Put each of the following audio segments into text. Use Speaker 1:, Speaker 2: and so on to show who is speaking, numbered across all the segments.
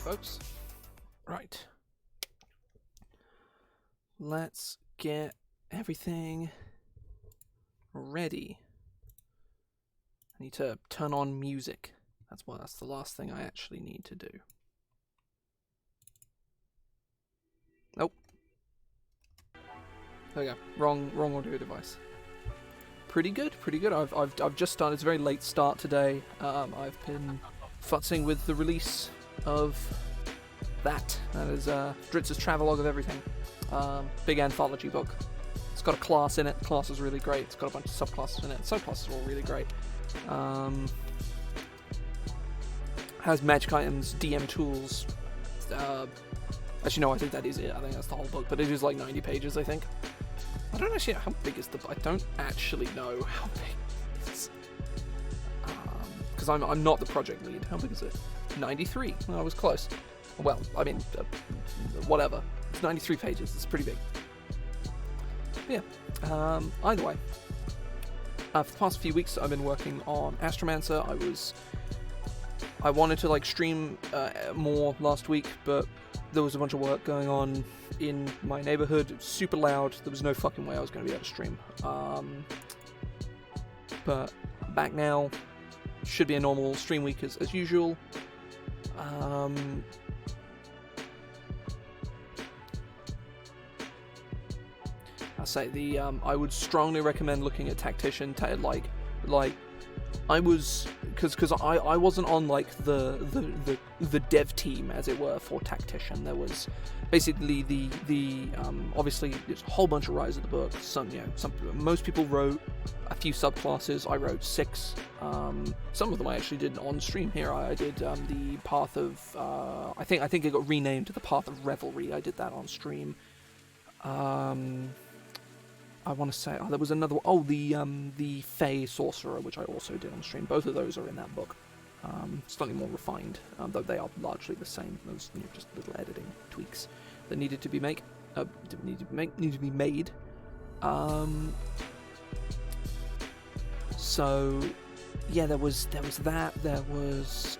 Speaker 1: folks. Right. Let's get everything ready. I need to turn on music. That's the last thing I actually need to do. Nope. There we go. Wrong audio device. Pretty good. I've just started. It's a very late start today. I've been futzing with the release of that. That is Dritz's travelogue of everything. Big anthology book. It's got a class in it. The class is really great. It's got a bunch of subclasses in it. Subclasses are all really great. Has magic items, DM tools. Actually, no, I think that is it. I think that's the whole book, but it is like 90 pages, I think. I don't actually know how big is the book. I don't actually know how big it is. Because I'm not the project lead. How big is it? 93. Well, I was close. Well, I mean, whatever. It's 93 pages. It's pretty big. Yeah. Either way. For the past few weeks, I've been working on Astromancer. I wanted to stream more last week, but there was a bunch of work going on in my neighborhood. It was super loud. There was no fucking way I was going to be able to stream. But back now. Should be a normal stream week as usual. I say I would strongly recommend looking at Tactician. I was because I wasn't on the dev team, as it were, for Tactician. There was basically the obviously there's a whole bunch of writers of the book. Most people wrote a few subclasses. I wrote 6. Some of them I actually did on stream here. I did the Path of I think it got renamed to the Path of Revelry. I did that on stream. I want to say there was another one. Oh, the Fey Sorcerer, which I also did on stream. Both of those are in that book. Slightly more refined, though they are largely the same. Those just little editing tweaks that needed to be made. So yeah, there was that. There was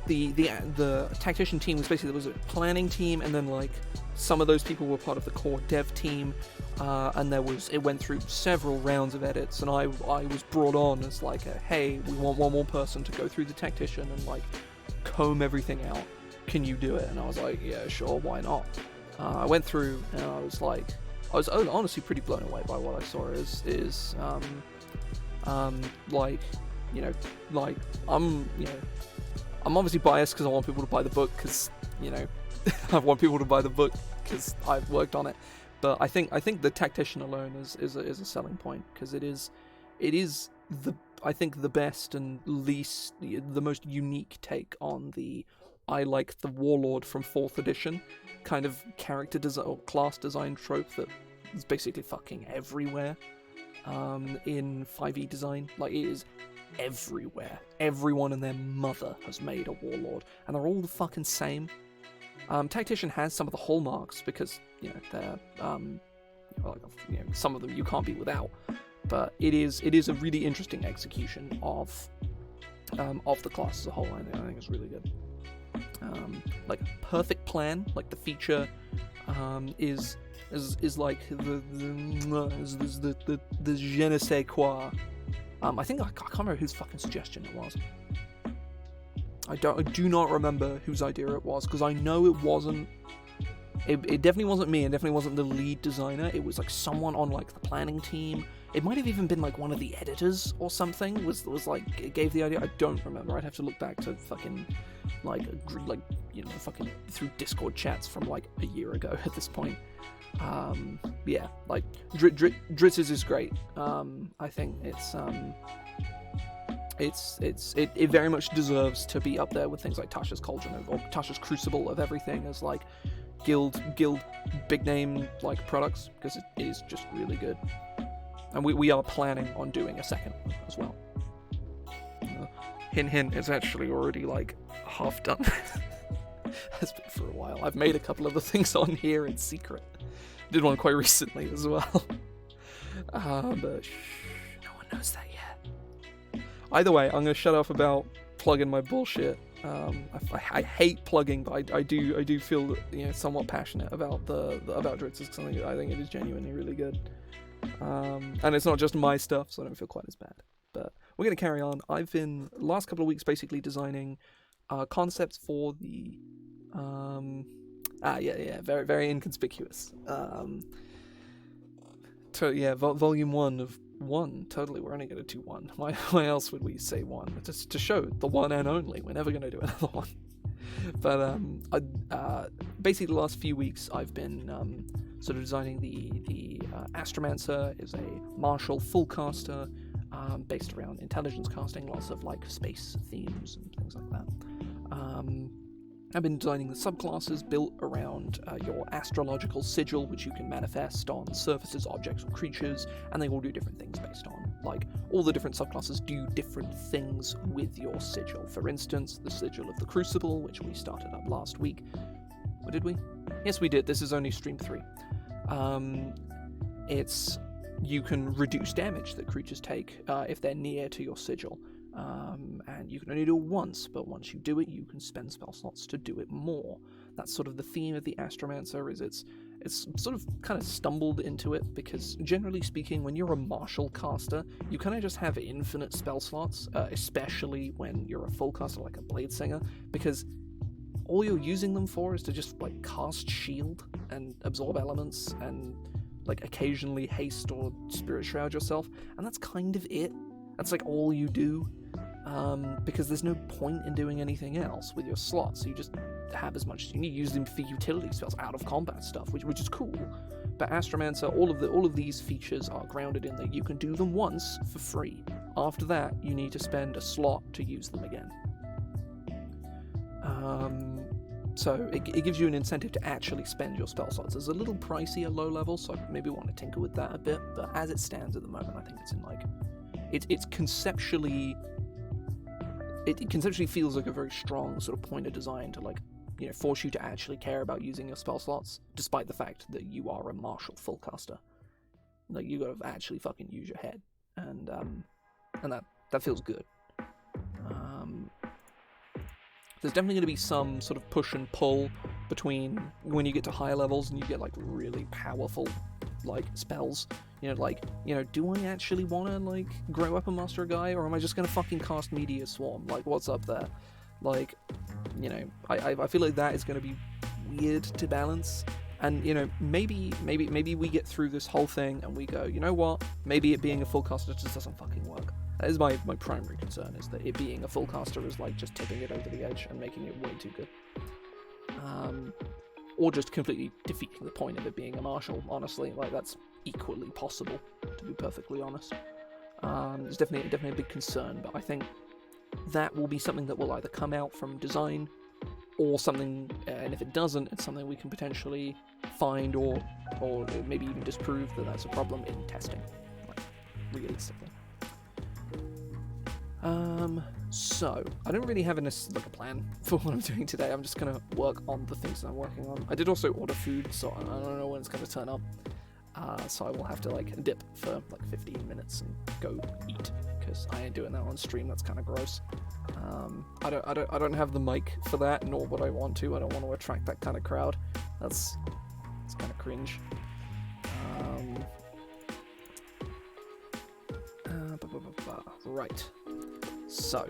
Speaker 1: the Tactician team was basically, there was a planning team, and then some of those people were part of the core dev team, and it went through several rounds of edits, and I was brought on as hey, we want one more person to go through the Tactician and comb everything out. Can you do it? And I was like, yeah, sure, why not? I went through, and I was honestly pretty blown away by what I saw. I'm obviously biased because I want people to buy the book, because I want people to buy the book because I've worked on it. But I think the Tactician alone is a selling point, because it is the best and the most unique take on the the Warlord from 4th edition kind of character design or class design trope that is basically fucking everywhere in 5e design. It is everywhere. Everyone and their mother has made a Warlord, and they're all the fucking same. Tactician has some of the hallmarks, because they're some of them you can't be without, but it is a really interesting execution of the class as a whole. I think it's really good. Perfect plan. The feature is the je ne sais quoi. I can't remember whose fucking suggestion it was. I do not remember whose idea it was, because I know it wasn't. It definitely wasn't me, and definitely wasn't the lead designer. It was someone on the planning team. It might have even been one of the editors or something. It gave the idea. I don't remember. I'd have to look back to fucking fucking through Discord chats from a year ago at this point. Yeah, Dritz's is great. I think it very much deserves to be up there with things like Tasha's Cauldron or Tasha's Crucible of everything as guild big name products, because it is just really good. And we are planning on doing a second as well. Hint, it's actually already half done. Has been for a while. I've made a couple of the things on here in secret. Did one quite recently as well. But no one knows that yet. Either way, I'm going to shut off about plug in my bullshit. I hate plugging, but I do feel, you know, somewhat passionate about about Drix, because I think it is genuinely really good. And it's not just my stuff, so I don't feel quite as bad. But we're gonna carry on. I've been last couple of weeks basically designing concepts for the very very inconspicuous. Volume 1 of 1. Totally, we're only going to do 1. Why else would we say 1? Just to show the one and only. We're never going to do another one. But basically the last few weeks I've been sort of designing the Astromancer. Is a martial full caster based around intelligence casting, lots of like space themes and things like that. I've been designing the subclasses built around your astrological sigil, which you can manifest on surfaces, objects, or creatures, and they all do different things based on, like, all the different subclasses do different things with your sigil. For instance, the sigil of the Crucible, which we started up last week. Or did we? Yes, we did. This is only stream 3. You can reduce damage that creatures take if they're near to your sigil. And you can only do it once, but once you do it, you can spend spell slots to do it more. That's sort of the theme of the Astromancer, is it's sort of kind of stumbled into it, because generally speaking, when you're a martial caster, you kind of just have infinite spell slots, especially when you're a full caster like a Blade Singer, because all you're using them for is to just like cast shield and absorb elements and like occasionally haste or spirit shroud yourself, and that's kind of it. That's like all you do, because there's no point in doing anything else with your slots. So you just have as much as you need. Use them for utility spells, out of combat stuff, which is cool. But Astromancer, all of these features are grounded in that you can do them once for free. After that, you need to spend a slot to use them again. So it gives you an incentive to actually spend your spell slots. It's a little pricey at low level, so I maybe want to tinker with that a bit. But as it stands at the moment, I think it's in like. It conceptually feels like a very strong sort of point of design to, like, you know, force you to actually care about using your spell slots, despite the fact that you are a martial full caster. Like, you gotta actually fucking use your head, and that feels good. There's definitely going to be some sort of push and pull between when you get to higher levels and you get like really powerful like spells. You know, do I actually want to like grow up and master a guy, or am I just going to fucking cast Meteor Swarm? Like, what's up there? Like, you know, I feel like that is going to be weird to balance. And, you know, maybe we get through this whole thing and we go, you know what? Maybe it being a full caster just doesn't fucking work. That is my primary concern, is that it being a full caster is like just tipping it over the edge and making it way too good. Or just completely defeating the point of it being a martial, honestly. Like, that's equally possible, to be perfectly honest. It's definitely a big concern, but I think that will be something that will either come out from design, or something, and if it doesn't, it's something we can potentially find or maybe even disprove that that's a problem in testing, like, realistically. So I don't really have a plan for what I'm doing today. I'm just gonna work on the things that I'm working on. I did also order food, so I don't know when it's gonna turn up. So I will have to like dip for like 15 minutes and go eat, because I ain't doing that on stream. That's kind of gross. I don't have the mic for that, nor would I want to. I don't want to attract that kind of crowd. It's kind of cringe. Right. So,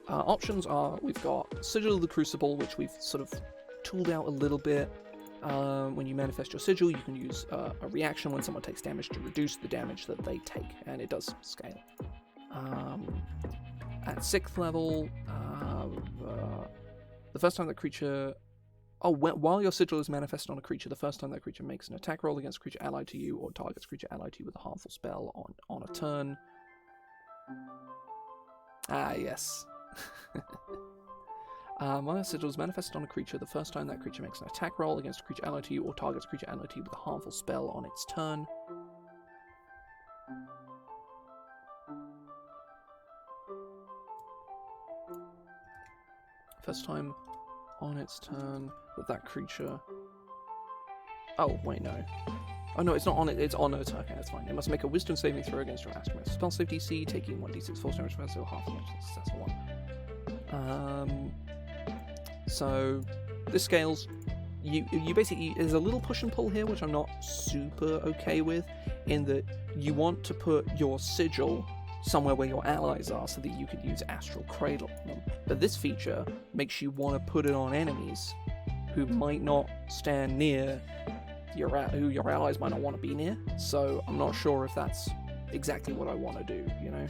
Speaker 1: options are, we've got Sigil of the Crucible, which we've sort of tooled out a little bit. When you manifest your sigil, you can use a reaction when someone takes damage to reduce the damage that they take, and it does scale. At 6th level, the first time that creature... while your sigil is manifested on a creature, the first time that creature makes an attack roll against a creature allied to you, or targets creature allied to you with a harmful spell on a turn. Ah, yes. While your sigil is manifested on a creature, the first time that creature makes an attack roll against a creature allied to you, or targets creature allied to you with a harmful spell on its turn. First time on its turn that creature... Oh, wait, no. Oh no, it's not on it, it's on it. Okay, that's fine. It must make a wisdom saving throw against your Astromancer spell save DC, taking 1d6 force damage for half damage, successful one. So this scales. You basically, there's a little push and pull here, which I'm not super okay with, in that you want to put your sigil somewhere where your allies are so that you could use Astral Cradle on them. But this feature makes you want to put it on enemies who might not stand near who your allies might not want to be near. So I'm not sure if that's exactly what I want to do, you know?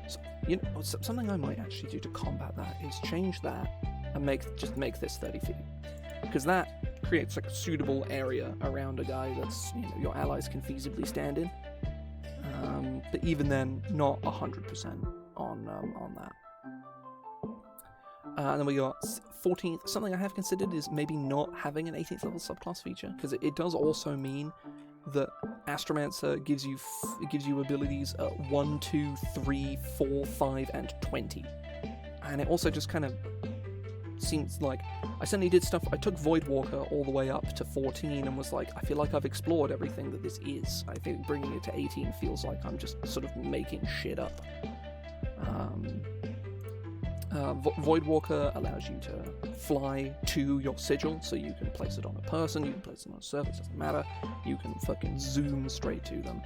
Speaker 1: So, something I might actually do to combat that is change that and make this 30 feet. Because that creates like a suitable area around a guy that's, you know, your allies can feasibly stand in. But even then, not 100% on that. And then we got 14th. Something I have considered is maybe not having an 18th level subclass feature, because it does also mean that Astromancer gives you abilities at 1, 2, 3, 4, 5, and 20. And it also just kind of seems like I suddenly did stuff. I took Voidwalker all the way up to 14 and was like, I feel like I've explored everything that this is. I think bringing it to 18 feels like I'm just sort of making shit up. Voidwalker allows you to fly to your sigil, so you can place it on a person, you can place it on a surface, doesn't matter. You can fucking zoom straight to them.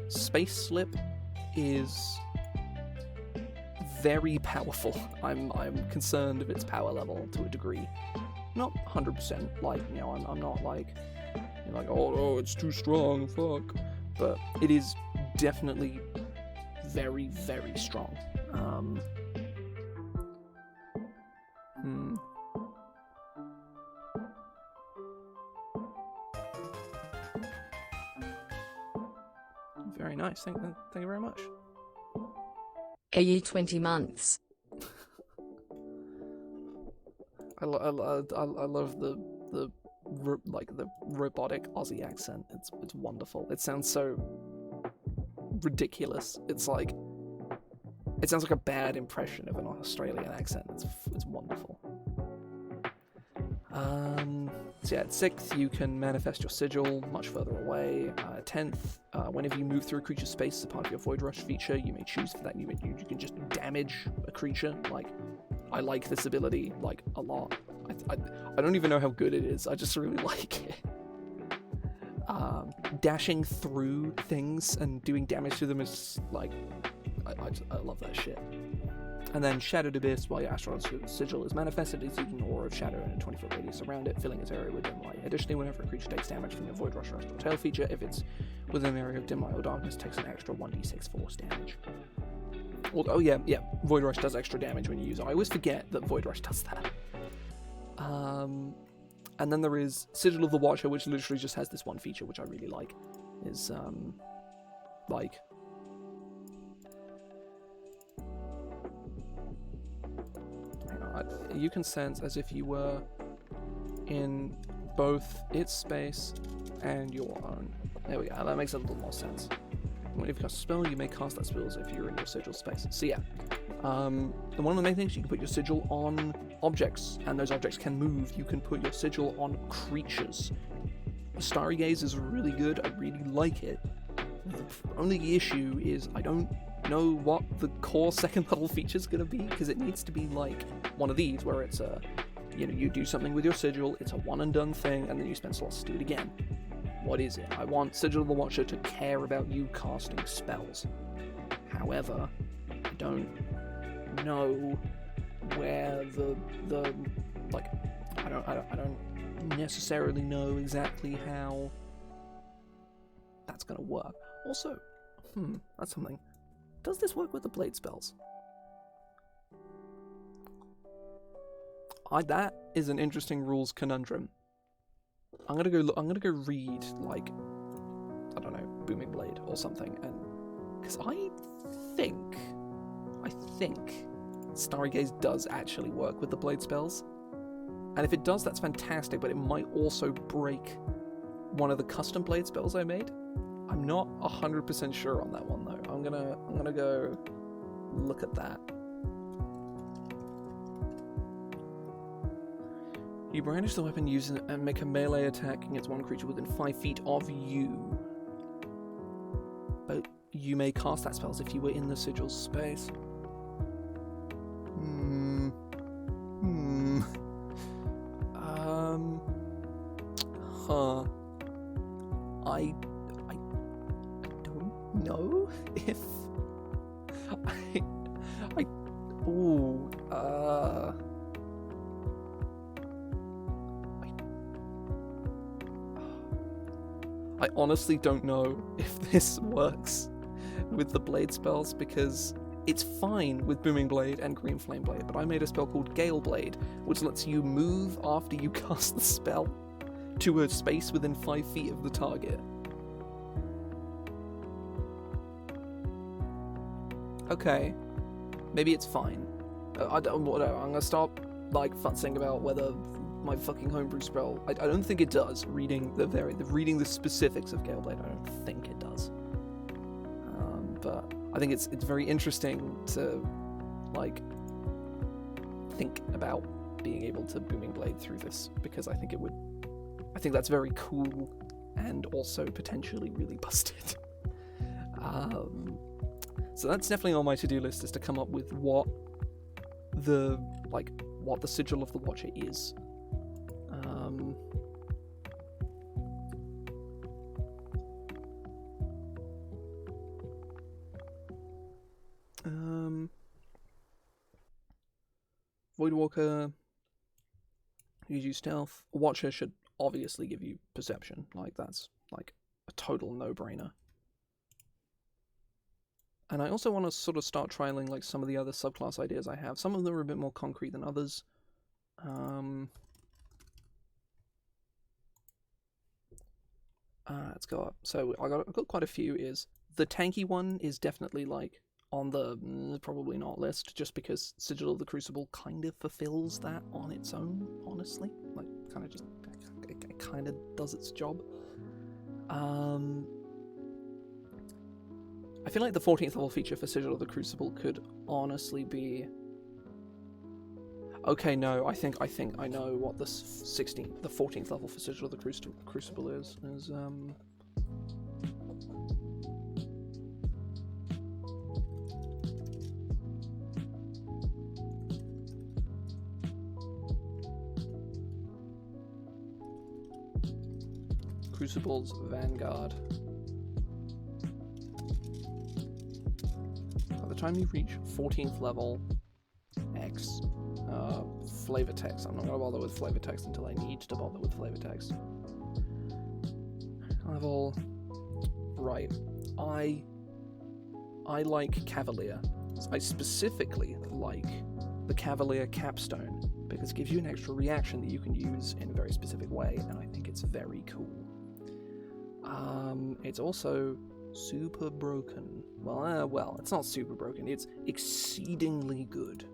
Speaker 1: Space Slip is very powerful. I'm concerned of its power level to a degree. Not 100%, like, you know, I'm not like, you know, like, oh, it's too strong, fuck. But it is definitely very, very strong. Very nice. Thank you very much.
Speaker 2: A year 20 months.
Speaker 1: I love the robotic Aussie accent. It's wonderful. It sounds so ridiculous. It sounds like a bad impression of an Australian accent. It's wonderful. So yeah, at 6th, you can manifest your sigil much further away. 10th, whenever you move through a creature's space as a part of your Void Rush feature, you may choose for that. You can just damage a creature. Like, I like this ability, like, a lot. I don't even know how good it is. I just really like it. Dashing through things and doing damage to them is, like, I love that shit. And then Shadowed Abyss, while your Astral Sigil is manifested, is an aura of shadow in a 20-foot radius around it, filling its area with dim light. Additionally, whenever a creature takes damage from your Void Rush or Astral Tail feature, if it's within an area of dim light or darkness, takes an extra 1d6 force damage. Oh yeah, Void Rush does extra damage when you use it. I always forget that Void Rush does that. And then there is Sigil of the Watcher, which literally just has this one feature, which I really like. Is, like... You can sense as if you were in both its space and your own. There we go, that makes a little more sense. When you've cast a spell, you may cast that spell as if you're in your sigil space. So yeah, one of the main things, you can put your sigil on objects, and those objects can move. You can put your sigil on creatures. Starry Gaze is really good, I really like it. The only issue is I don't know what the core second level feature is going to be, because it needs to be like one of these where it's a, you know, you do something with your sigil, it's a one and done thing, and then you spend slots to do it again. What is it? I want Sigil of the Watcher to care about you casting spells. However, I don't know where the like, I don't necessarily know exactly how that's going to work. Also, that's something. Does this work with the blade spells? That is an interesting rules conundrum. I'm gonna go read, like, I don't know, Booming Blade or something, and because I think Starry Gaze does actually work with the blade spells, and if it does, that's fantastic. But it might also break one of the custom blade spells I made. I'm not 100% sure on that one though. I'm gonna go look at that. You brandish the weapon using it and make a melee attack against one creature within 5 feet of you. But you may cast that spell as if you were in the sigil space. if I ooh I honestly don't know if this works with the blade spells, because it's fine with Booming Blade and Green Flame Blade, but I made a spell called Gale Blade, which lets you move after you cast the spell to a space within 5 feet of the target. Okay, maybe it's fine. Whatever. I'm gonna stop like futzing about whether my fucking homebrew spell. I don't think it does. Reading the specifics of Gale Blade, I don't think it does. But I think it's very interesting to like think about being able to Booming Blade through this, because I think that's very cool and also potentially really busted. So that's definitely on my to-do list, is to come up with what the Sigil of the Watcher is. Voidwalker gives you stealth. Watcher should obviously give you perception. Like, that's like a total no-brainer. And I also want to sort of start trialing like some of the other subclass ideas I have. Some of them are a bit more concrete than others. Let's go up. So I've got quite a few. Is the tanky one is definitely like on the probably not list, just because Sigil of the Crucible kind of fulfills that on its own, honestly. Like, kind of just, it kind of does its job. I feel like the 14th level feature for Sigil of the Crucible could honestly be... Okay, no, I think I know what the 14th level for Sigil of the Crucible is. Crucible's Vanguard. By the time you reach 14th level X, flavor text. I'm not going to bother with flavor text until I need to bother with flavor text. Level... Right. I like Cavalier. I specifically like the Cavalier Capstone, because it gives you an extra reaction that you can use in a very specific way, and I think it's very cool. It's also super broken. Well, it's not super broken. It's exceedingly good.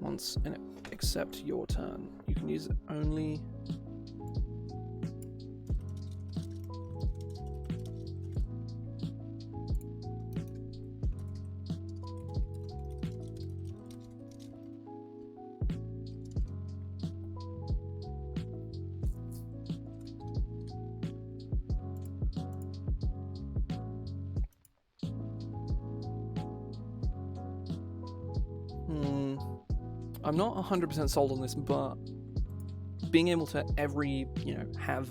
Speaker 1: Once in it, except your turn, you can use it only. I'm not 100% sold on this, but being able to have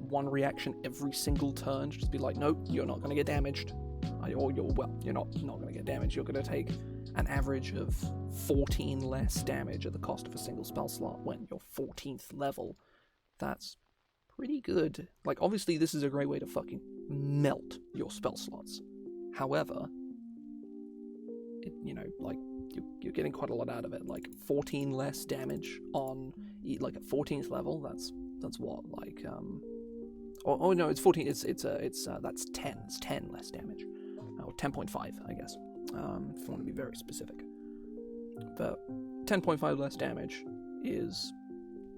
Speaker 1: one reaction every single turn, just be like, nope, you're not going to get damaged. You're not going to get damaged. You're going to take an average of 14 less damage at the cost of a single spell slot when you're 14th level. That's pretty good. Like, obviously, this is a great way to fucking melt your spell slots. However, you're getting quite a lot out of it. Like 14 less damage on like at 14th level. That's what, like oh no, it's 14. It's that's 10. It's 10 less damage, or 10.5, I guess. If you want to be very specific. But 10.5 less damage is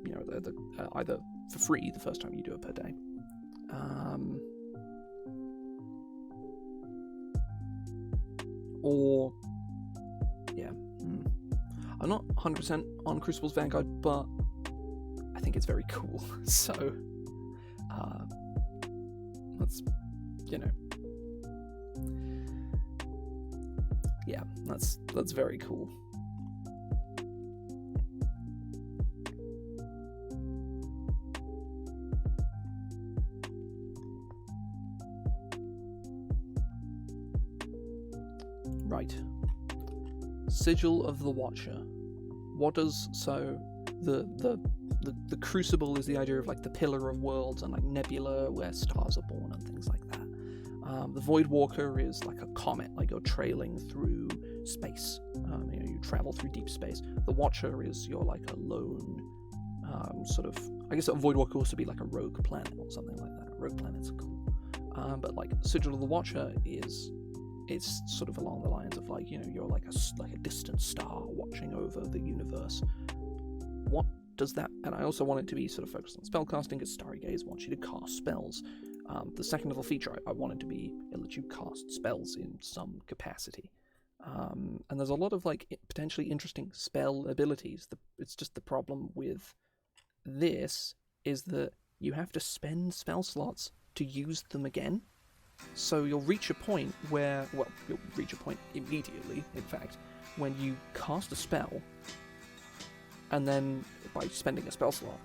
Speaker 1: the either for free the first time you do it per day. Or yeah, I'm not 100% on Crucible's Vanguard, but I think it's very cool. So that's that's very cool. Right. Sigil of the Watcher. What does the Crucible is the idea of like the pillar of worlds and like nebula where stars are born and things like that. The Voidwalker is like a comet, like you're trailing through space. You travel through deep space. The Watcher is you're like a lone sort of. I guess a Voidwalker could also be like a rogue planet or something like that. Rogue planets are cool. But like Sigil of the Watcher it's sort of along the lines of like you're like a distant star watching over the universe. What does that? And I also want it to be sort of focused on spellcasting, because Starry Gaze wants you to cast spells. The second level feature I want it to be it lets you cast spells in some capacity. And there's a lot of like potentially interesting spell abilities. It's just the problem with this is that you have to spend spell slots to use them again. So you'll reach a point where, you'll reach a point immediately, in fact, when you cast a spell, and then by spending a spell slot,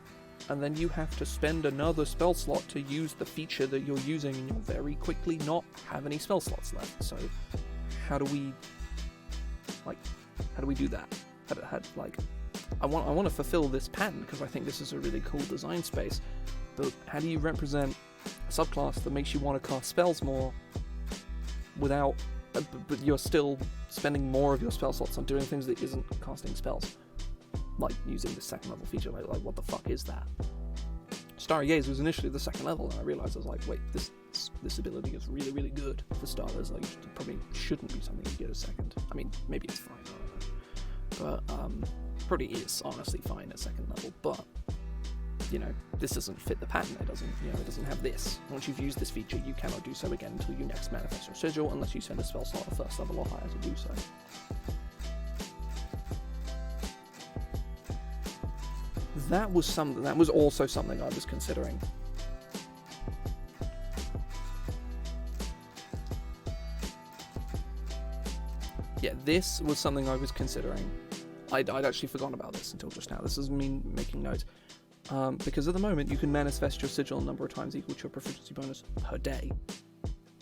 Speaker 1: and then you have to spend another spell slot to use the feature that you're using, and you'll very quickly not have any spell slots left. So how do we do that? I want to fulfill this pattern because I think this is a really cool design space, but how do you represent a subclass that makes you want to cast spells more without, but you're still spending more of your spell slots on doing things that isn't casting spells, like using the second level feature? Like what the fuck is that? Starry Gaze was initially the second level, and I realized I was like, wait, this ability is really, really good for starters. Like, it probably shouldn't be something you get a second. I mean, maybe it's fine, I don't know. But probably is honestly fine at second level, but this doesn't fit the pattern. It doesn't have this. Once you've used this feature, you cannot do so again until you next manifest your sigil, unless you send a spell slot at first level or higher to do so. That was also something I was considering. Yeah, this was something I was considering. I'd actually forgotten about this until just now. This is me making notes. Because at the moment you can manifest your sigil a number of times equal to your proficiency bonus per day,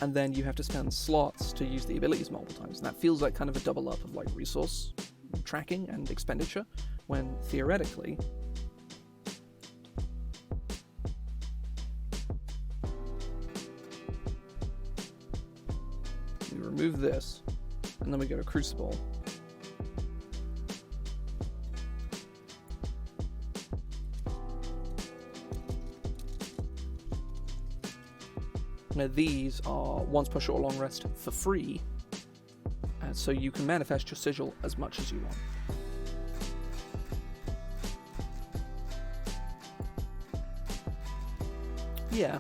Speaker 1: and then you have to spend slots to use the abilities multiple times, and that feels like kind of a double up of like resource tracking and expenditure, when theoretically we remove this and then we go to Crucible. Now these are once per short or long rest for free, and so you can manifest your sigil as much as you want. Yeah,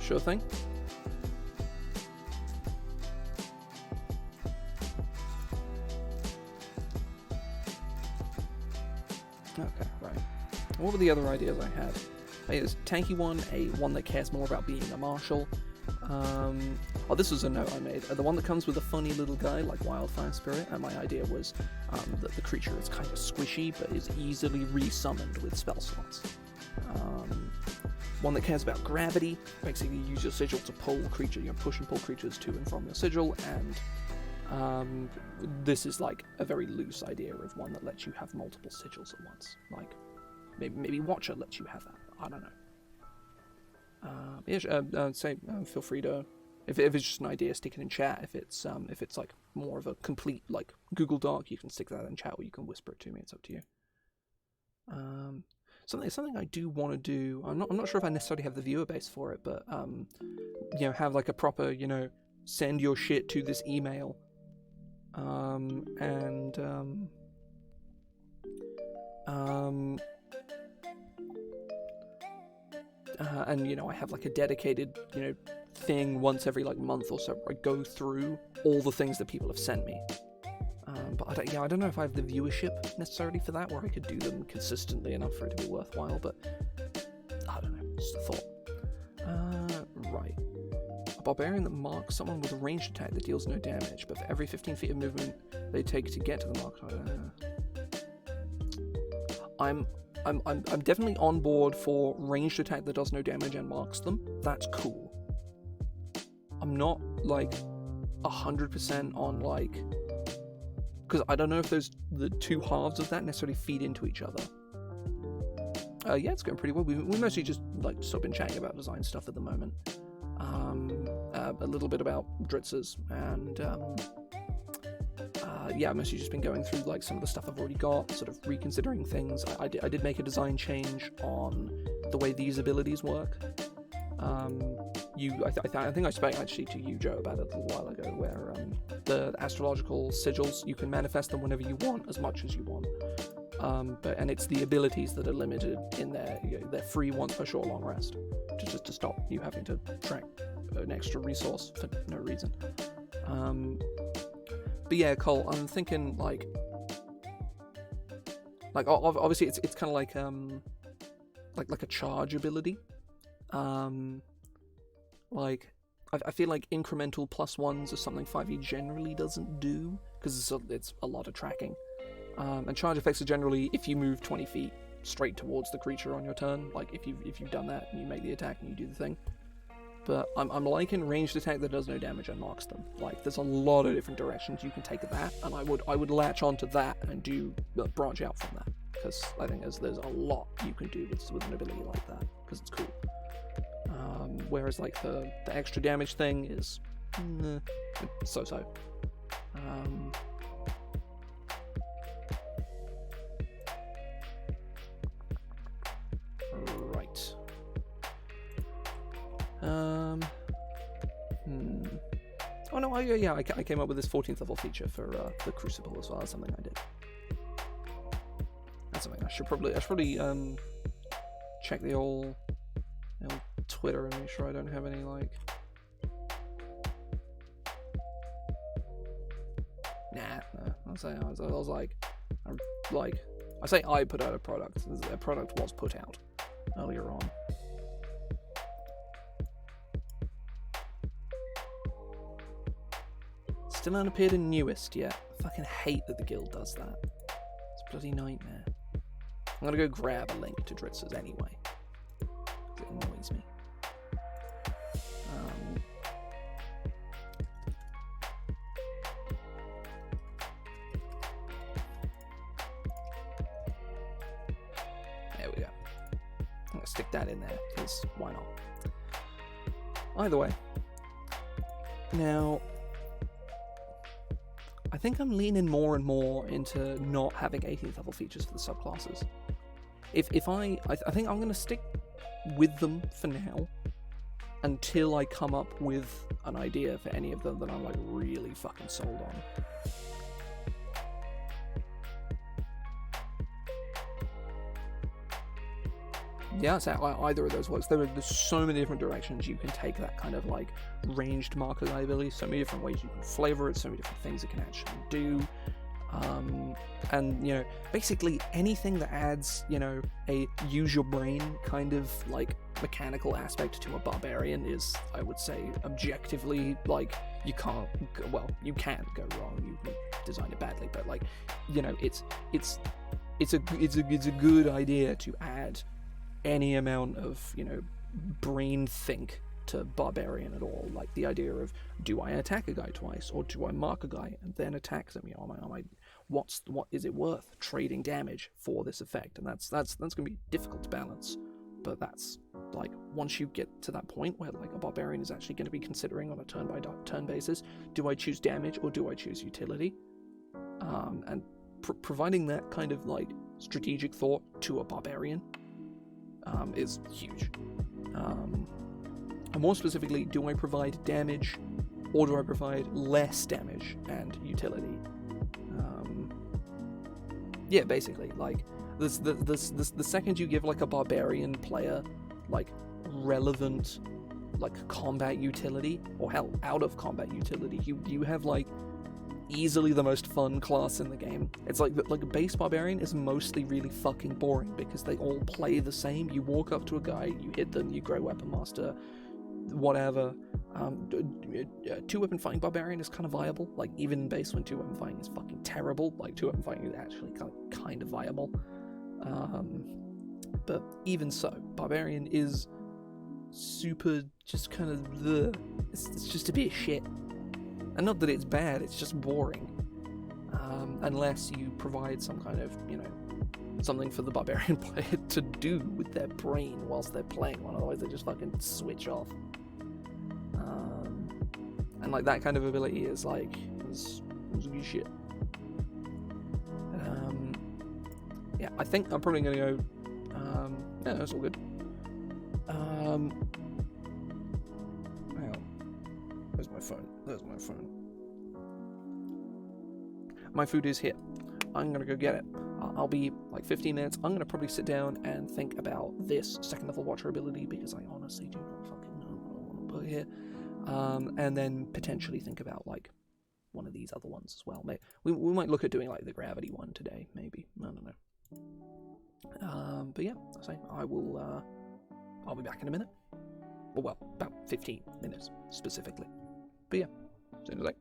Speaker 1: sure thing. Okay, right. What were the other ideas I had? There's a tanky one, one that cares more about being a marshal. This was a note I made. The one that comes with a funny little guy like Wildfire Spirit, and my idea was that the creature is kind of squishy but is easily re-summoned with spell slots. One that cares about gravity, basically you use your sigil to pull push and pull creatures to and from your sigil, and this is like a very loose idea of one that lets you have multiple sigils at once. Like maybe Watcher lets you have that. I don't know. Feel free to, if it's just an idea, stick it in chat. If it's like more of a complete like Google Doc, you can stick that in chat, or you can whisper it to me. It's up to you. Something I do want to do. I'm not sure if I necessarily have the viewer base for it, but have like a proper send your shit to this email, and I have like a dedicated thing once every like month or so where I go through all the things that people have sent me. But I don't know if I have the viewership necessarily for that, where I could do them consistently enough for it to be worthwhile, but I don't know, just a thought. Right. A barbarian that marks someone with a ranged attack that deals no damage, but for every 15 feet of movement they take to get to the marked I'm definitely on board for ranged attack that does no damage and marks them. That's cool. I'm not like 100% on like, because I don't know if the two halves of that necessarily feed into each other. Yeah, it's going pretty well. We mostly just like been chatting about design stuff at the moment. A little bit about Dritzers, and yeah, I've mostly just been going through like some of the stuff I've already got, sort of reconsidering things. I did make a design change on the way these abilities work. I think I spoke actually to you, Joe, about it a little while ago, where the astrological sigils, you can manifest them whenever you want, as much as you want. And it's the abilities that are limited in there. They're free once per short long rest, just to stop you having to track an extra resource for no reason. But yeah, Cole, I'm thinking like obviously it's kind of like a charge ability. Like I feel like incremental +1s are something 5e generally doesn't do, because it's a lot of tracking. And charge effects are generally if you move 20 feet straight towards the creature on your turn. Like if you've done that and you make the attack and you do the thing. But I'm liking ranged attack that does no damage and marks them. Like there's a lot of different directions you can take that, and I would latch onto that and do branch out from that, because I think there's a lot you can do with an ability like that, because it's cool. Whereas like the extra damage thing is so-so. Right. Oh no, I came up with this 14th level feature for the Crucible as well. That's something I did. That's something I should probably check the old Twitter and make sure I don't have any like. No. I say I put out a product. A product was put out earlier on. Still haven't appeared in Newest yet. I fucking hate that the guild does that. It's a bloody nightmare. I'm gonna go grab a link to Dritzers anyway. It annoys me. There we go. I'm gonna stick that in there, because why not? Either way. Now, I think I'm leaning more and more into not having 18th level features for the subclasses. I think I'm going to stick with them for now until I come up with an idea for any of them that I'm like really fucking sold on. Yeah, so either of those works. There's so many different directions you can take that kind of like ranged marker guy ability, so many different ways you can flavor it, so many different things it can actually do. And basically anything that adds, a use your brain kind of like mechanical aspect to a barbarian is, I would say, objectively like you can go wrong. You can design it badly, but like it's a good idea to add any amount of brain think to barbarian at all. Like the idea of, do I attack a guy twice, or do I mark a guy and then attack them? What is it worth trading damage for this effect? And that's going to be difficult to balance. But that's like, once you get to that point where like a barbarian is actually going to be considering on a turn by turn basis, do I choose damage or do I choose utility? And providing that kind of like strategic thought to a barbarian is huge. And more specifically, do I provide damage or do I provide less damage and utility? Yeah, basically, like the second you give like a barbarian player like relevant like combat utility, or hell, out of combat utility, you have like easily the most fun class in the game. It's like a base barbarian is mostly really fucking boring because they all play the same. You walk up to a guy, you hit them, you grow weapon master, whatever. 2-weapon fighting barbarian is kind of viable. Like even in base, when 2-weapon fighting is fucking terrible, like 2-weapon fighting is actually kind of viable. But even so, barbarian is super, just kind of the. It's just a bit of shit. And not that it's bad, it's just boring. Unless you provide some kind of, something for the barbarian player to do with their brain whilst they're playing one. Otherwise, they just fucking switch off. And like that kind of ability is like, it's good shit. Yeah, I think I'm probably gonna go. Yeah, that's all good. Hang on. Where's my phone? There's my phone. My food is here. I'm gonna go get it. I'll be like 15 minutes. I'm gonna probably sit down and think about this second level Watcher ability because I honestly do not fucking know what I want to put here. And then potentially think about like one of these other ones as well. We might look at doing like the gravity one today, maybe. I don't know. But yeah, I will. I'll be back in a minute. Well, about 15 minutes specifically. But yeah, as soon as I.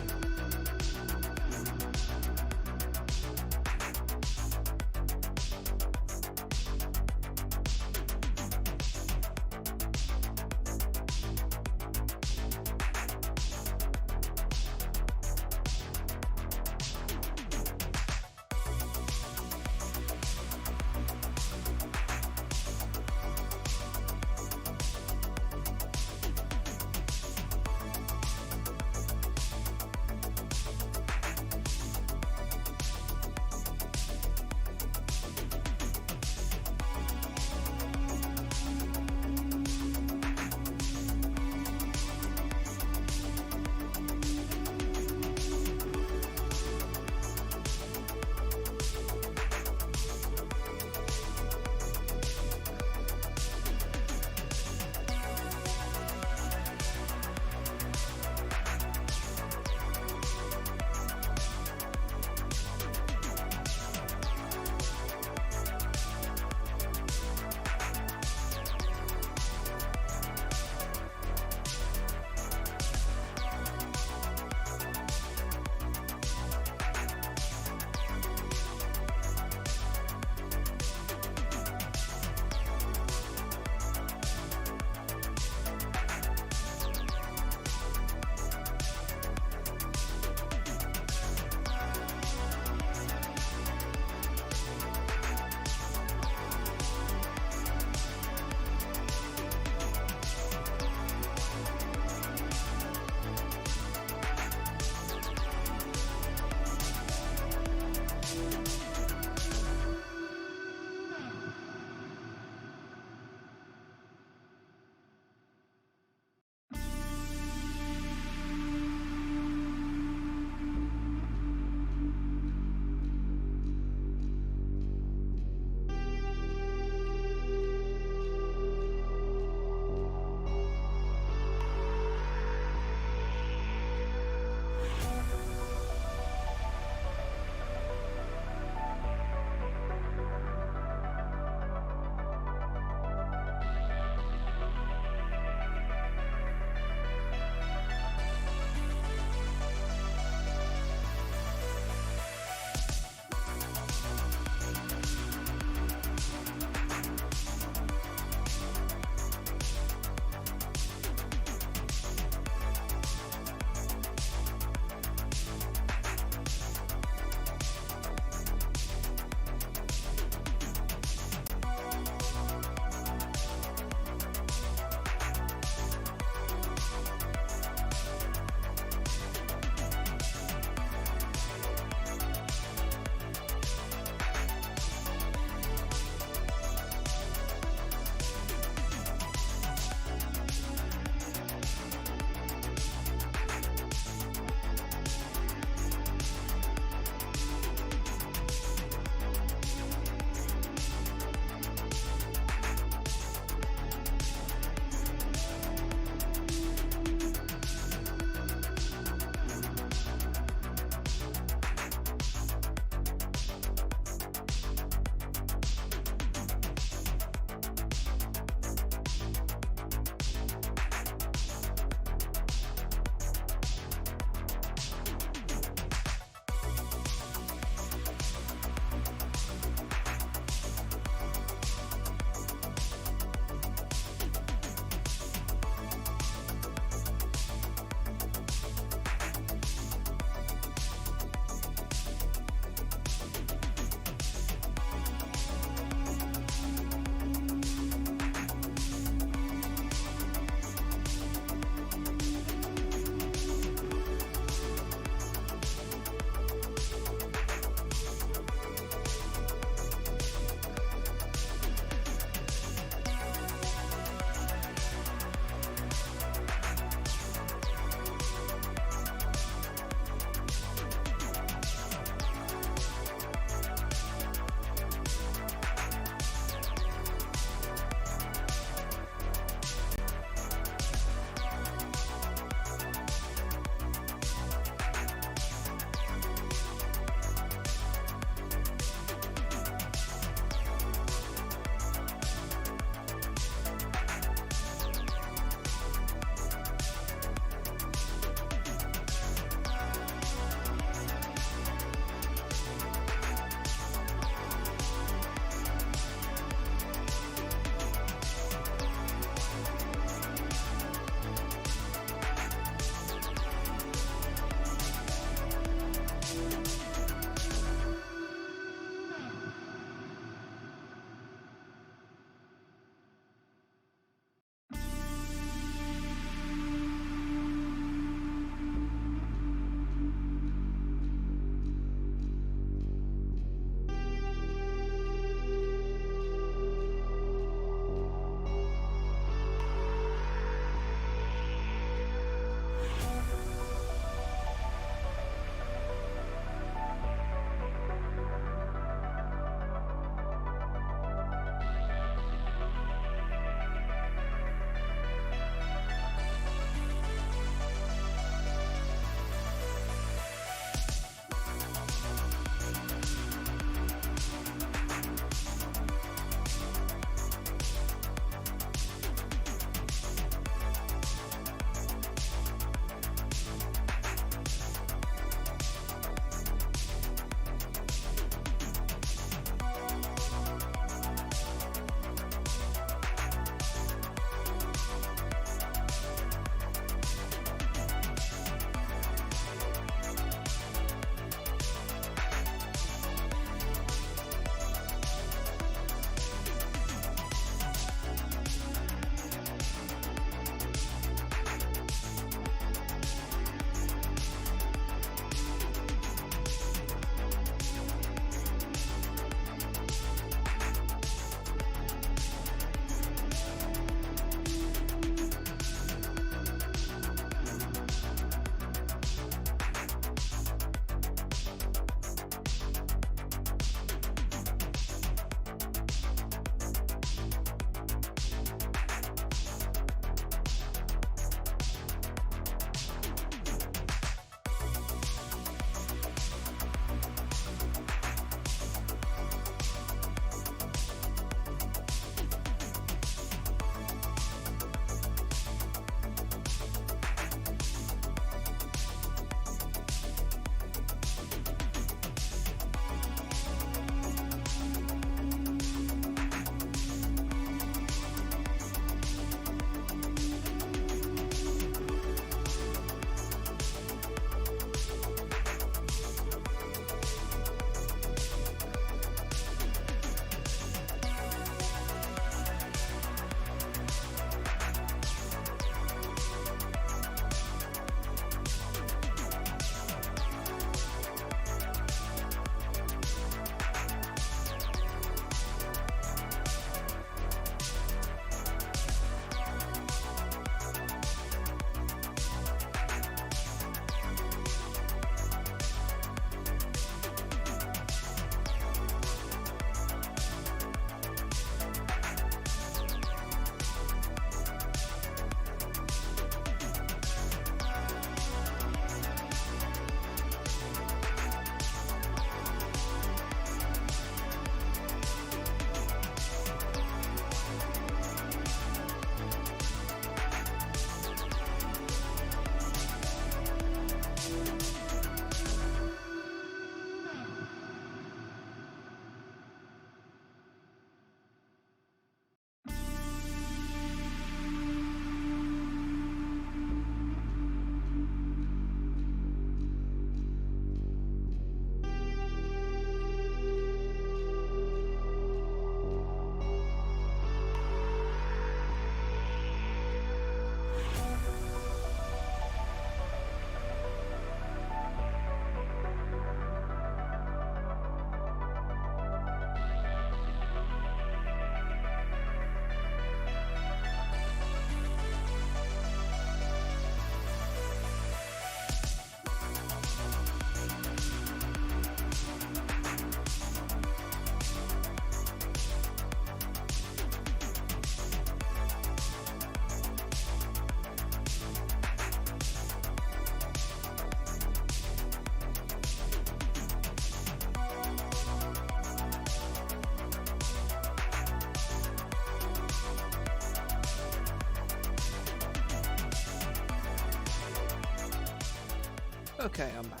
Speaker 1: Okay, I'm back.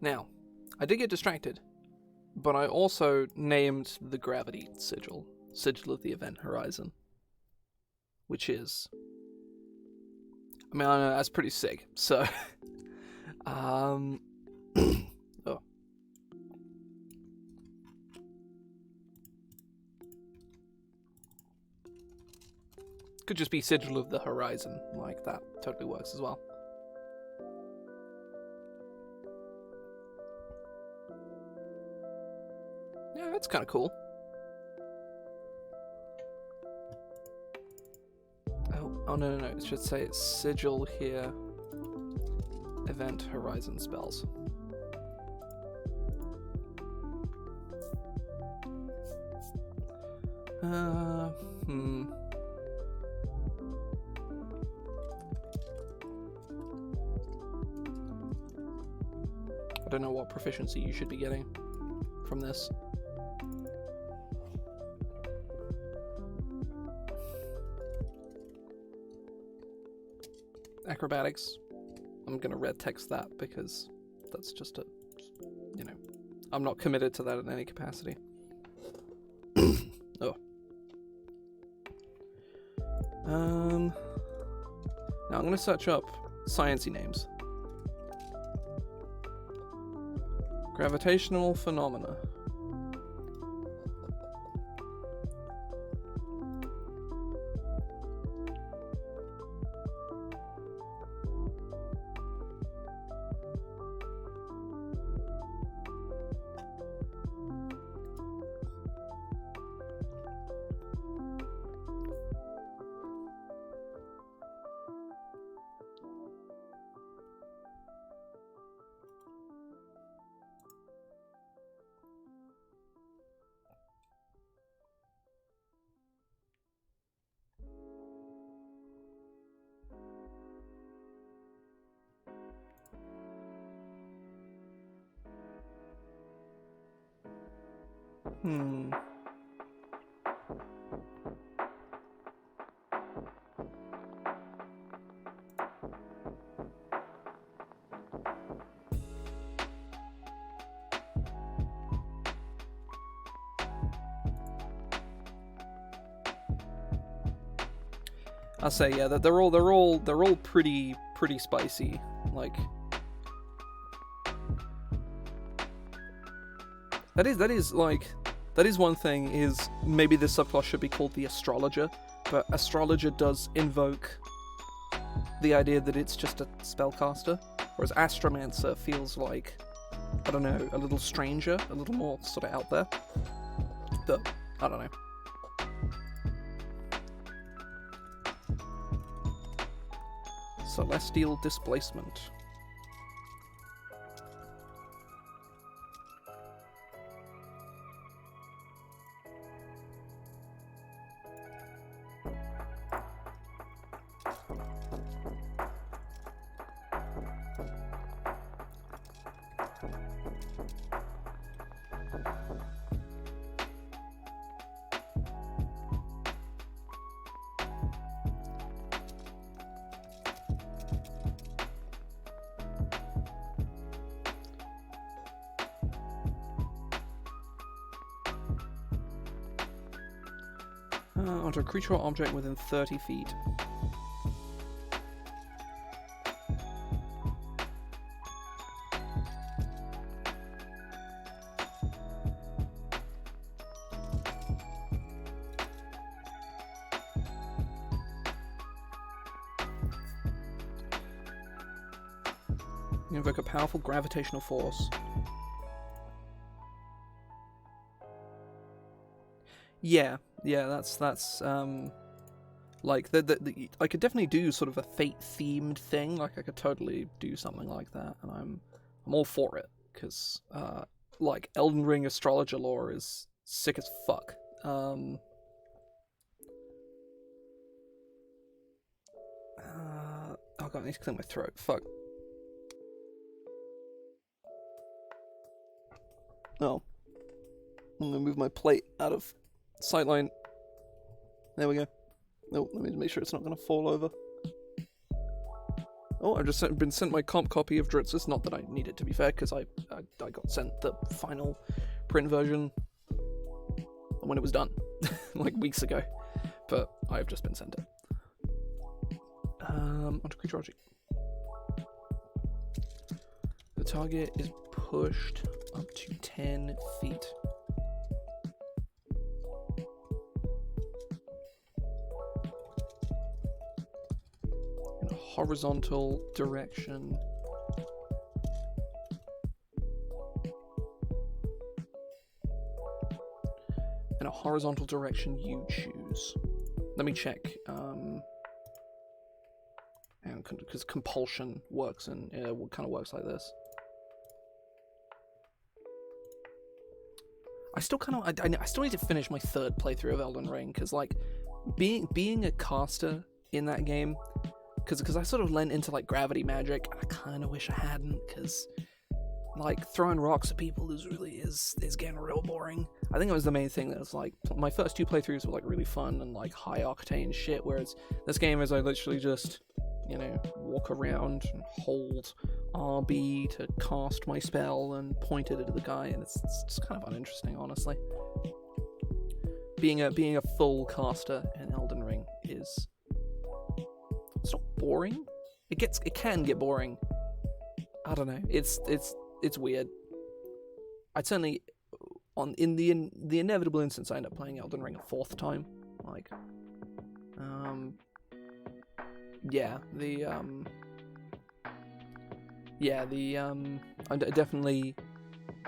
Speaker 1: Now, I did get distracted, but I also named the gravity sigil, Sigil of the Event Horizon, which is, I mean, I know that's pretty sick. So, oh, could just be Sigil of the Horizon, like that totally works as well. Yeah, that's kind of cool. Oh no, it should say Sigil here, Event Horizon spells. I don't know what proficiency you should be getting from this. Acrobatics. I'm gonna red text that because that's just a, you know, I'm not committed to that in any capacity. Oh. Now I'm gonna search up sciencey names. Gravitational phenomena. I'll say, yeah, that they're all pretty spicy. Like, that is one thing, is maybe this subclass should be called the Astrologer, but Astrologer does invoke the idea that it's just a spellcaster, whereas Astromancer feels like, I don't know, a little stranger, a little more sort of out there. But I don't know. Celestial Displacement. Onto a creature or object within 30 feet. You invoke a powerful gravitational force. Yeah, that's like I could definitely do sort of a fate themed thing. Like I could totally do something like that, and I'm all for it because like Elden Ring astrologer lore is sick as fuck. Oh god, I need to clear my throat. Fuck. No. I'm gonna move my plate out of sightline. There we go. Oh, let me make sure it's not going to fall over. Oh, I've just been sent my comp copy of Dritz's. Not that I need it, to be fair, because I got sent the final print version when it was done, like weeks ago. But I've just been sent it. Onto Creaturology. The target is pushed up to 10 feet. In a horizontal direction. In a horizontal direction you choose. Let me check. And because compulsion works and kind of works like this. I still need to finish my third playthrough of Elden Ring, because like being a caster in that game, because I sort of lent into like gravity magic, and I kind of wish I hadn't, because like throwing rocks at people is getting real boring. I think it was the main thing that was like my first two playthroughs were like really fun and like high octane shit, whereas this game is I literally just, you know, walk around and hold RB to cast my spell and point it at the guy, and it's just kind of uninteresting, honestly. Being a full caster in Elden Ring it's not boring. It can get boring. I don't know. It's weird. I'd certainly in the inevitable instance I end up playing Elden Ring a fourth time. Like, I definitely,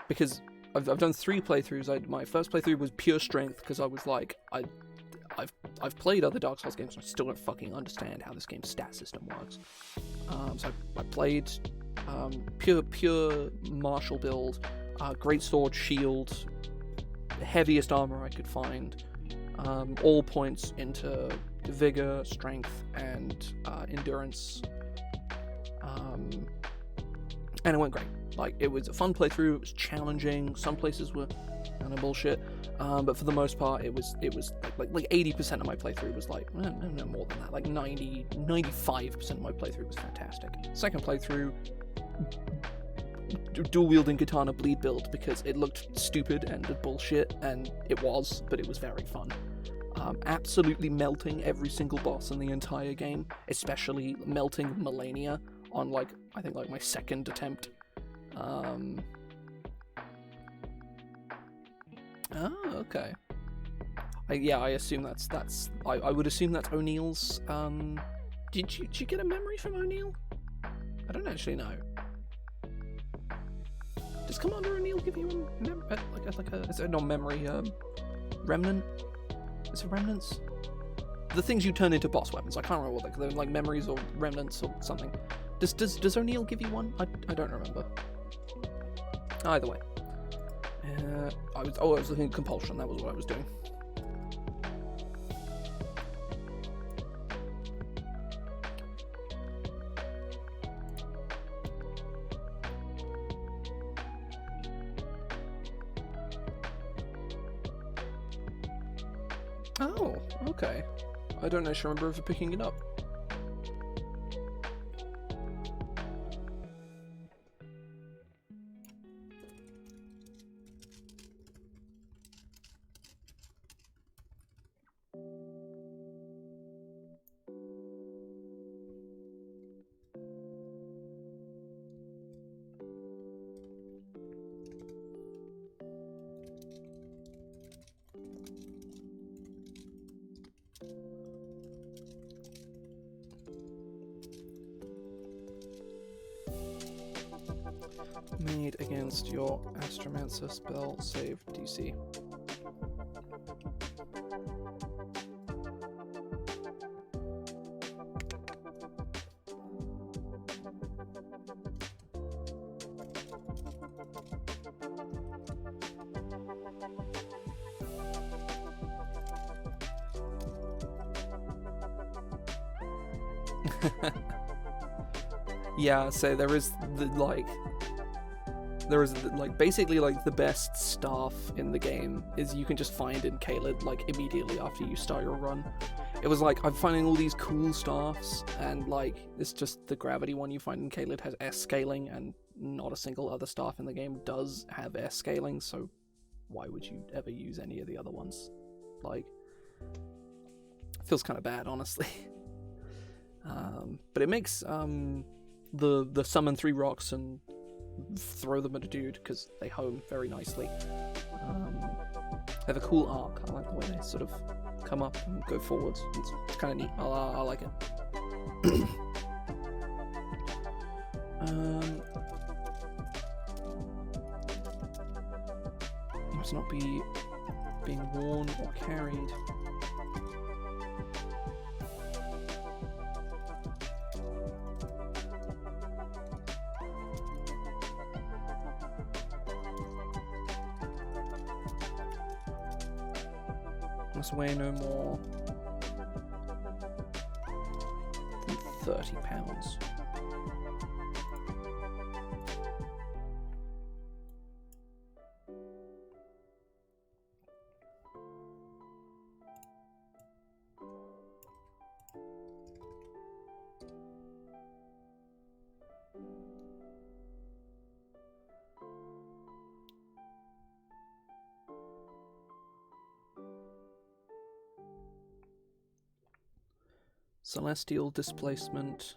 Speaker 1: because I've done 3 playthroughs. My first playthrough was pure strength, because I was like, I've played other Dark Souls games and I still don't fucking understand how this game's stat system works. So I played pure martial build, great sword, shield, heaviest armor I could find, all points into vigor, strength, and endurance, and it went great. Like, it was a fun playthrough. It was challenging. Some places were kind of bullshit, but for the most part, it was like 80% of my playthrough was like, no more than that, like 95% of my playthrough was fantastic. Second playthrough, dual wielding katana bleed build, because it looked stupid and bullshit, and it was, but it was very fun. Absolutely melting every single boss in the entire game, especially melting Melania on I think my second attempt. Oh, okay. I assume that's I would assume that's O'Neill's. Did you get a memory from O'Neill? I don't actually know. Does Commander O'Neill give you a is it not memory remnant? Is it remnants? The things you turn into boss weapons. I can't remember what they're like, memories or remnants or something. Does O'Neill give you one? I don't remember. Either way. I was looking at compulsion. That was what I was doing. Oh, okay. I don't actually remember ever picking it up. Made against your Astromancer spell save DC. Yeah, so there is basically the best staff in the game is you can just find in Caelid immediately after you start your run. it was like, I'm finding all these cool staffs, and like, it's just the gravity one you find in Caelid has S scaling, and not a single other staff in the game does have S scaling, so why would you ever use any of the other ones? Like, feels kind of bad, honestly. But it makes the summon 3 rocks and throw them at a dude, because they home very nicely. They have a cool arc. I like the way they sort of come up and go forwards. It's kind of neat. I like it. Must not be being worn or carried. Must weigh no more than 30 pounds. Celestial displacement.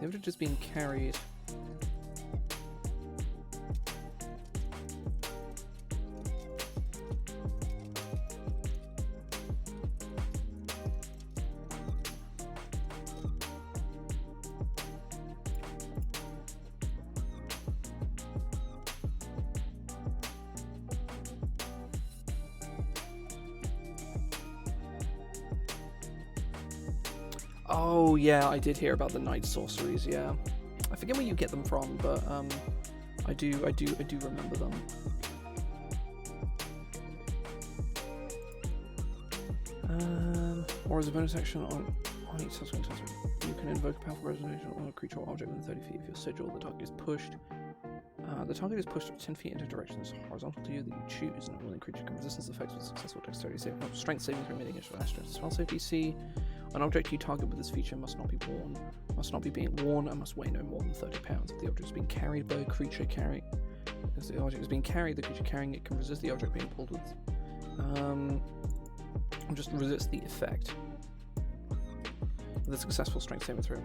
Speaker 1: They would have just been carried. Oh yeah, I did hear about the night sorceries. Yeah, I forget where you get them from, but I do remember them. Or as a bonus action on each subsequent turn, you can invoke a powerful resonation on a creature or object within 30 feet of your sigil. The target is pushed. The target is pushed 10 feet into directions horizontal to you that you choose, and when the creature can resist its effects with successful dexterity save, strength saving through mitigation of Astro. Spell save DC. An object you target with this feature must not be being worn, and must weigh no more than 30 pounds. If the object is being carried by a creature carrying, as the object is being carried, the creature carrying it can resist the object being pulled with. Just resist the effect with a successful strength saving throw.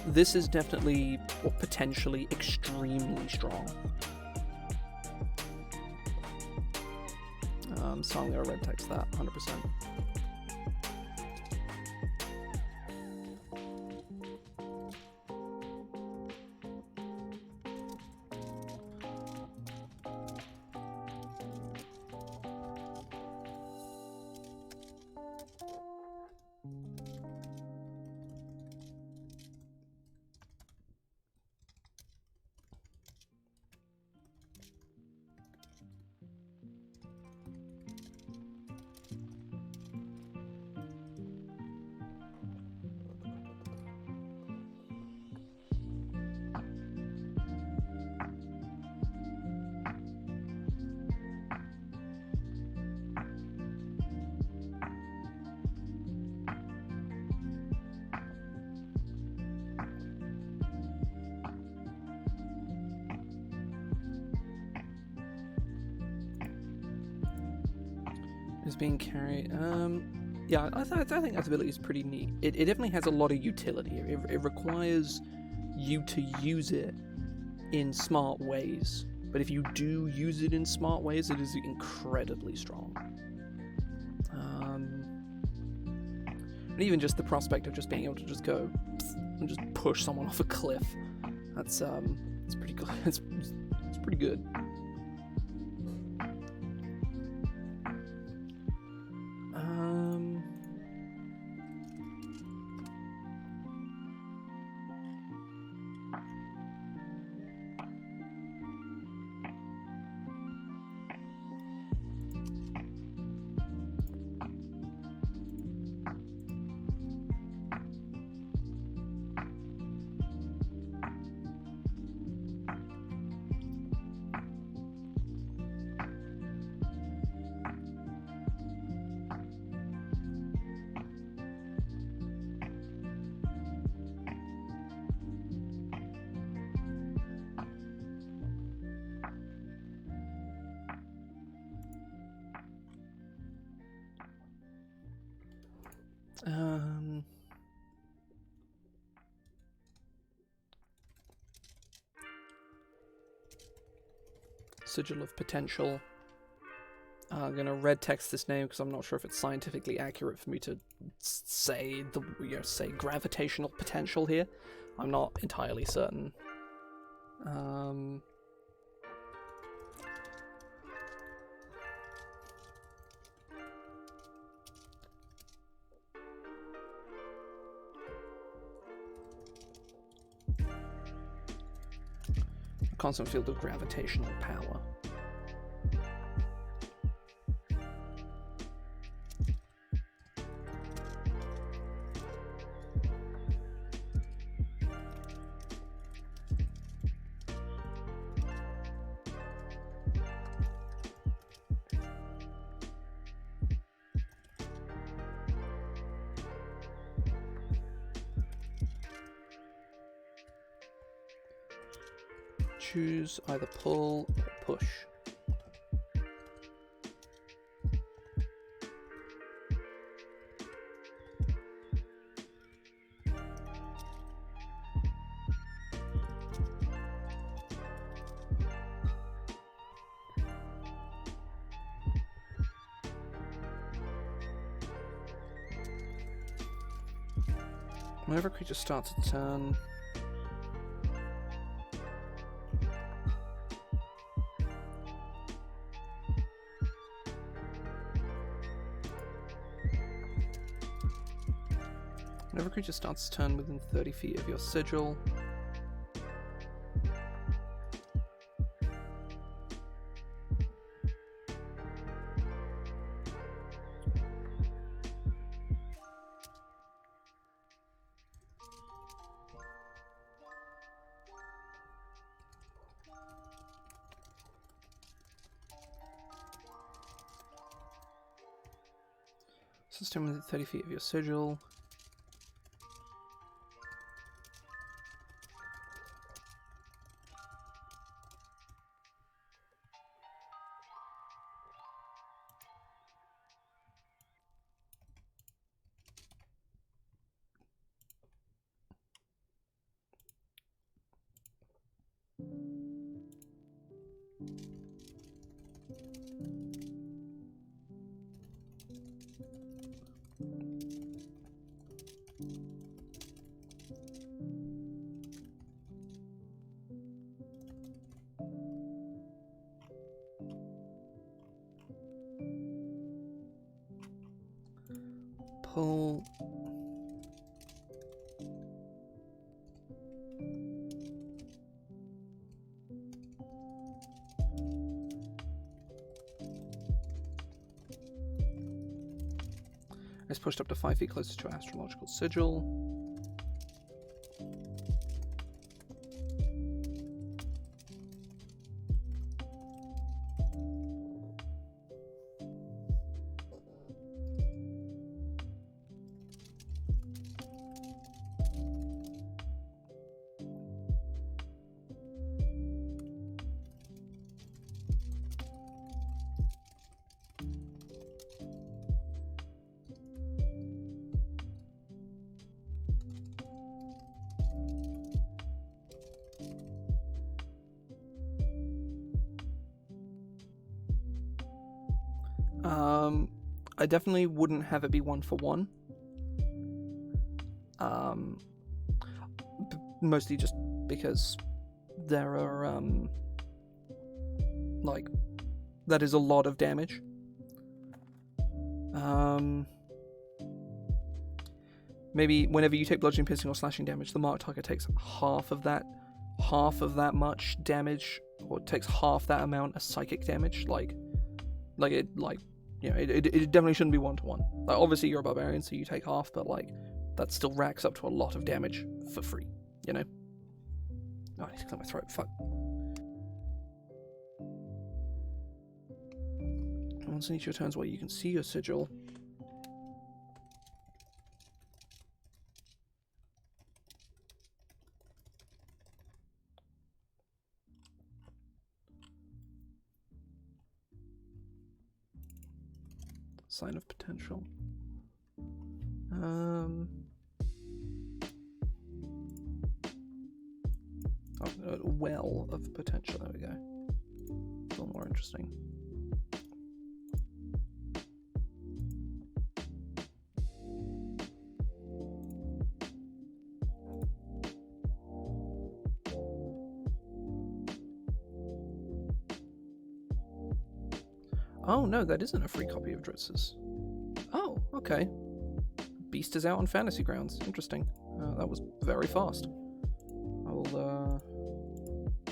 Speaker 1: This is definitely, or potentially, extremely strong. So I'm going to red text that 100%. Is being carried. Yeah, I think that ability is pretty neat. It definitely has a lot of utility. It requires you to use it in smart ways. But if you do use it in smart ways, it is incredibly strong. And even just the prospect of just being able to just go and just push someone off a cliff. That's it's pretty good. It's pretty good. Sigil of Potential. I'm gonna red text this name because I'm not sure if it's scientifically accurate for me to say say gravitational potential here. I'm not entirely certain. A constant field of gravitational power. Choose either pull or push. Whenever a creature starts a turn, whenever a creature starts a turn within 30 feet of your sigil, turn within 30 feet of your sigil. Pull. It's pushed up to 5 feet closer to astrological sigil. I definitely wouldn't have it be 1-for-1. Mostly just because there are, like, that is a lot of damage. Maybe whenever you take bludgeoning, piercing, or slashing damage, the marked target takes half of that much damage, or takes half that amount as psychic damage. It definitely shouldn't be 1-to-1. Like, obviously you're a barbarian, so you take half, but like that still racks up to a lot of damage for free, you know? Oh, I need to clear my throat, fuck. Once in each of your turns where you can see your sigil. Sign of potential. well of potential. There we go. A little more interesting. Oh no, that isn't a free copy of Dritz's. Oh, okay. Beast is out on Fantasy Grounds. Interesting. That was very fast. I will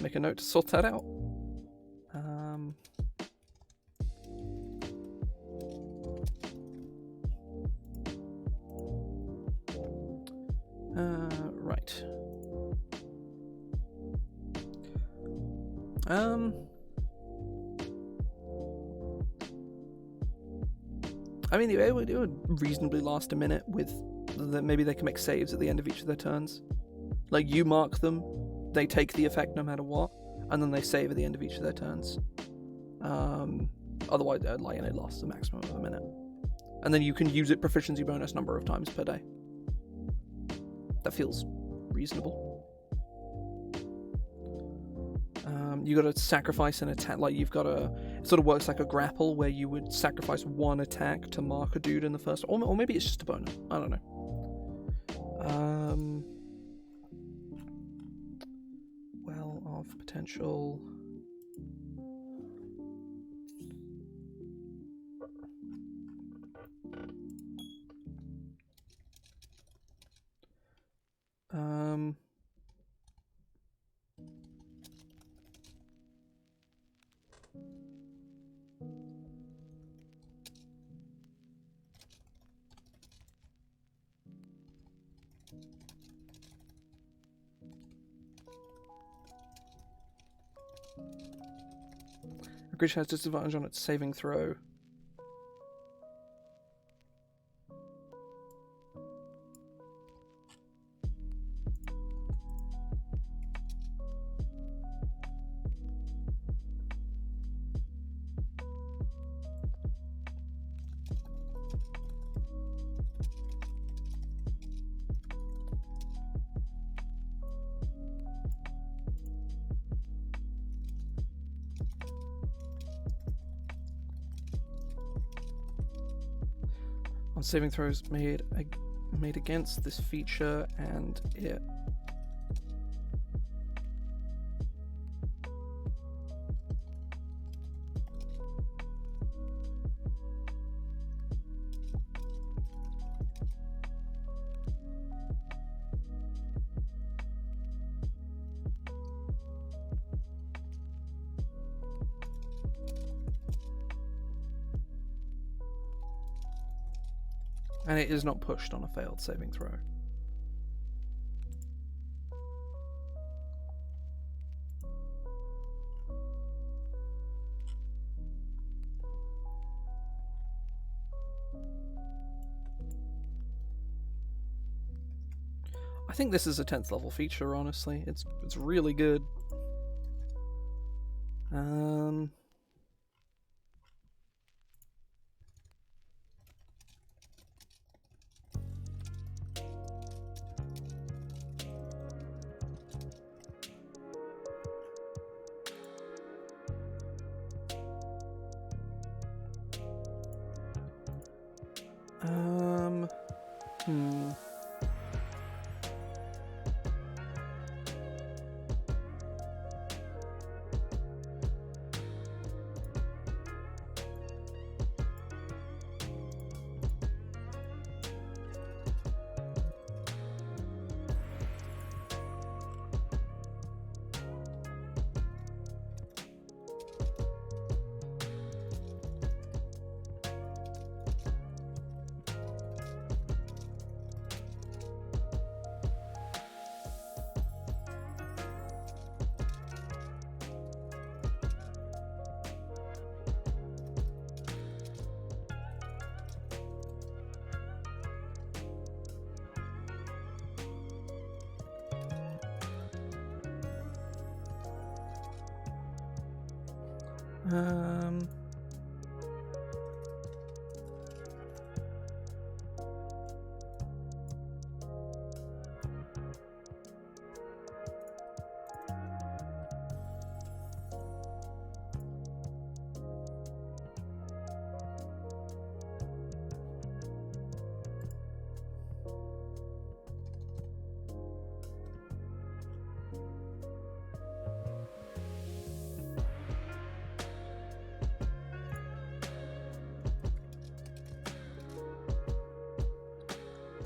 Speaker 1: make a note to sort that out. Right. I mean, it would reasonably last a minute with maybe they can make saves at the end of each of their turns. Like, you mark them, they take the effect no matter what, and then they save at the end of each of their turns. Otherwise, like, and it lasts a maximum of a minute. And then you can use it proficiency bonus number of times per day. That feels reasonable. You gotta sacrifice an attack, like you've gotta, it sort of works like a grapple where you would sacrifice one attack to mark a dude in the first, or maybe it's just a bonus, I don't know. Well of potential. A creature has disadvantage on its saving throw. On saving throws made against this feature, and it is not pushed on a failed saving throw. I think this is a 10th level feature, honestly. It's really good.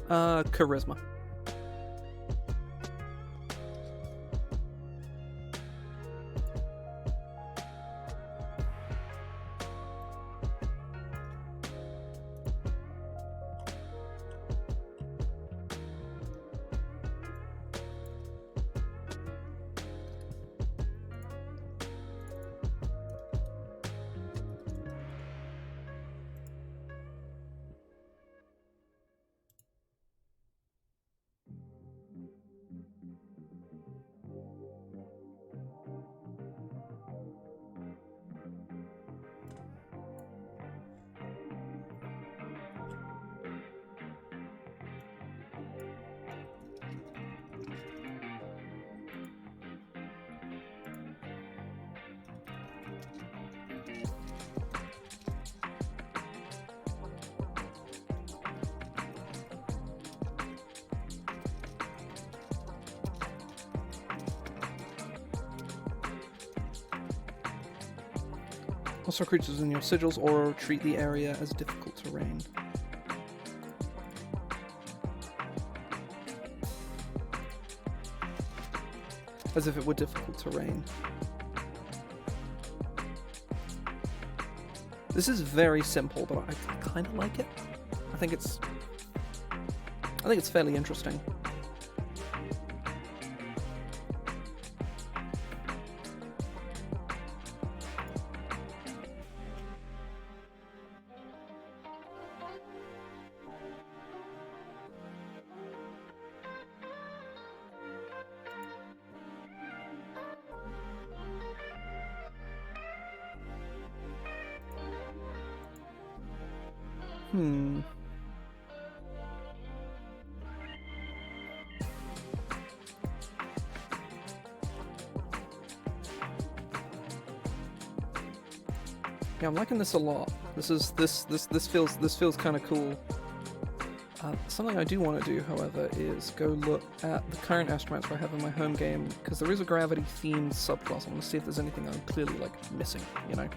Speaker 1: Charisma. Also, creatures in your sigils aura treat the area as difficult terrain. As if it were difficult terrain. This is very simple, but I kind of like it. I think it's fairly interesting. Yeah, I'm liking this a lot. This feels kind of cool. Something I do want to do, however, is go look at the current Astromancer I have in my home game, because there is a gravity-themed subclass. I want to see if there's anything I'm clearly, like, missing, you know?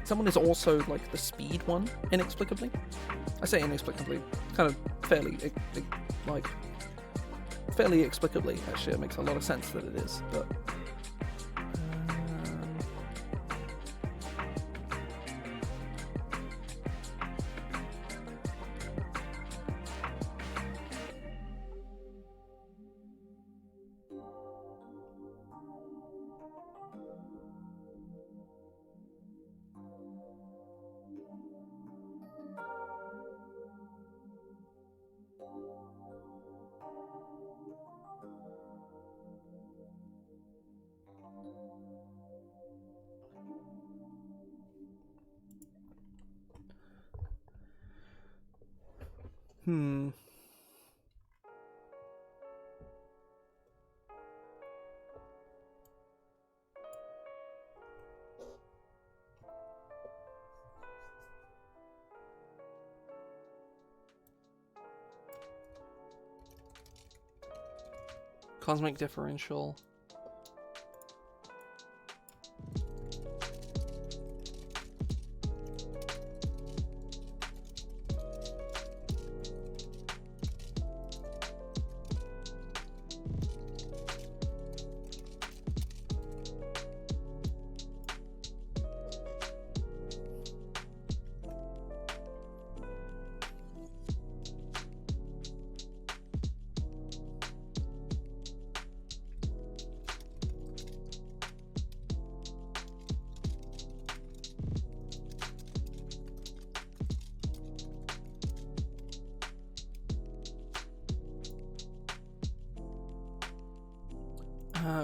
Speaker 1: Someone is also, like, the speed one, inexplicably. I say inexplicably, kind of fairly explicably, actually. It makes a lot of sense that it is, but... Cosmic differential.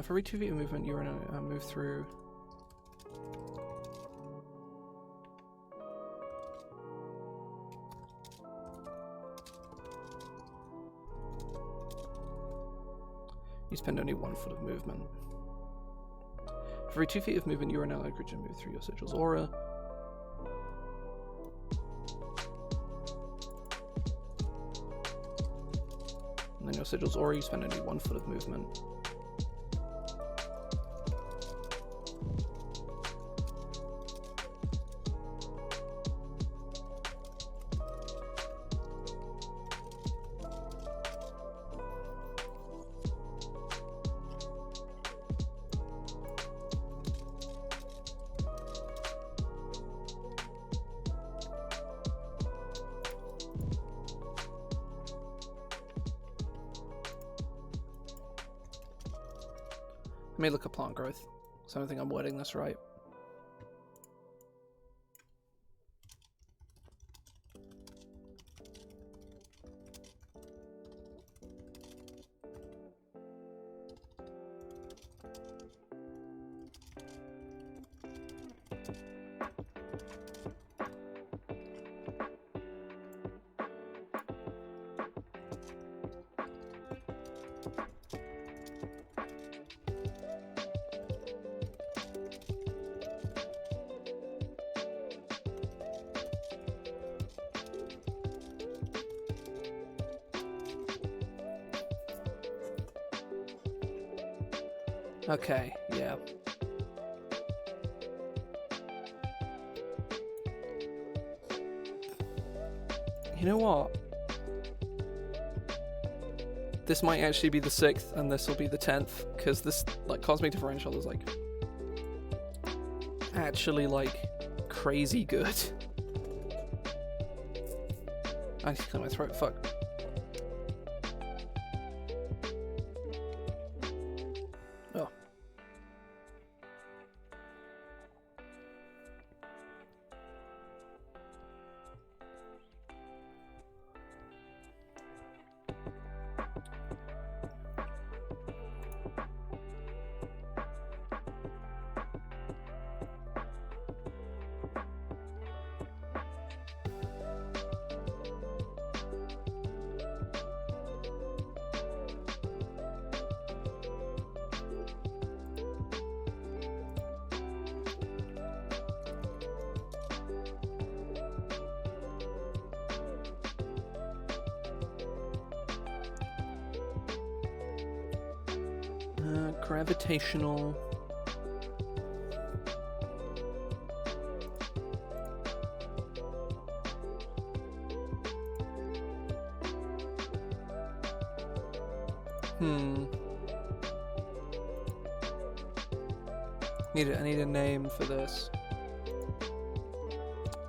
Speaker 1: For every 2 feet of movement, you're going to move through. You spend only 1 foot of movement. For every 2 feet of movement, you are now allowed to move through your Sigil's aura. And then your Sigil's aura, you spend only 1 foot of movement. me look at plant growth. So I don't think I'm wording this right. Okay, yeah. You know what? This might actually be the 6th, and this will be the 10th, because this, like, cosmic differential is, like, actually, like, crazy good. I need to clear my throat, fuck. Oh. Gravitational. I need a name for this.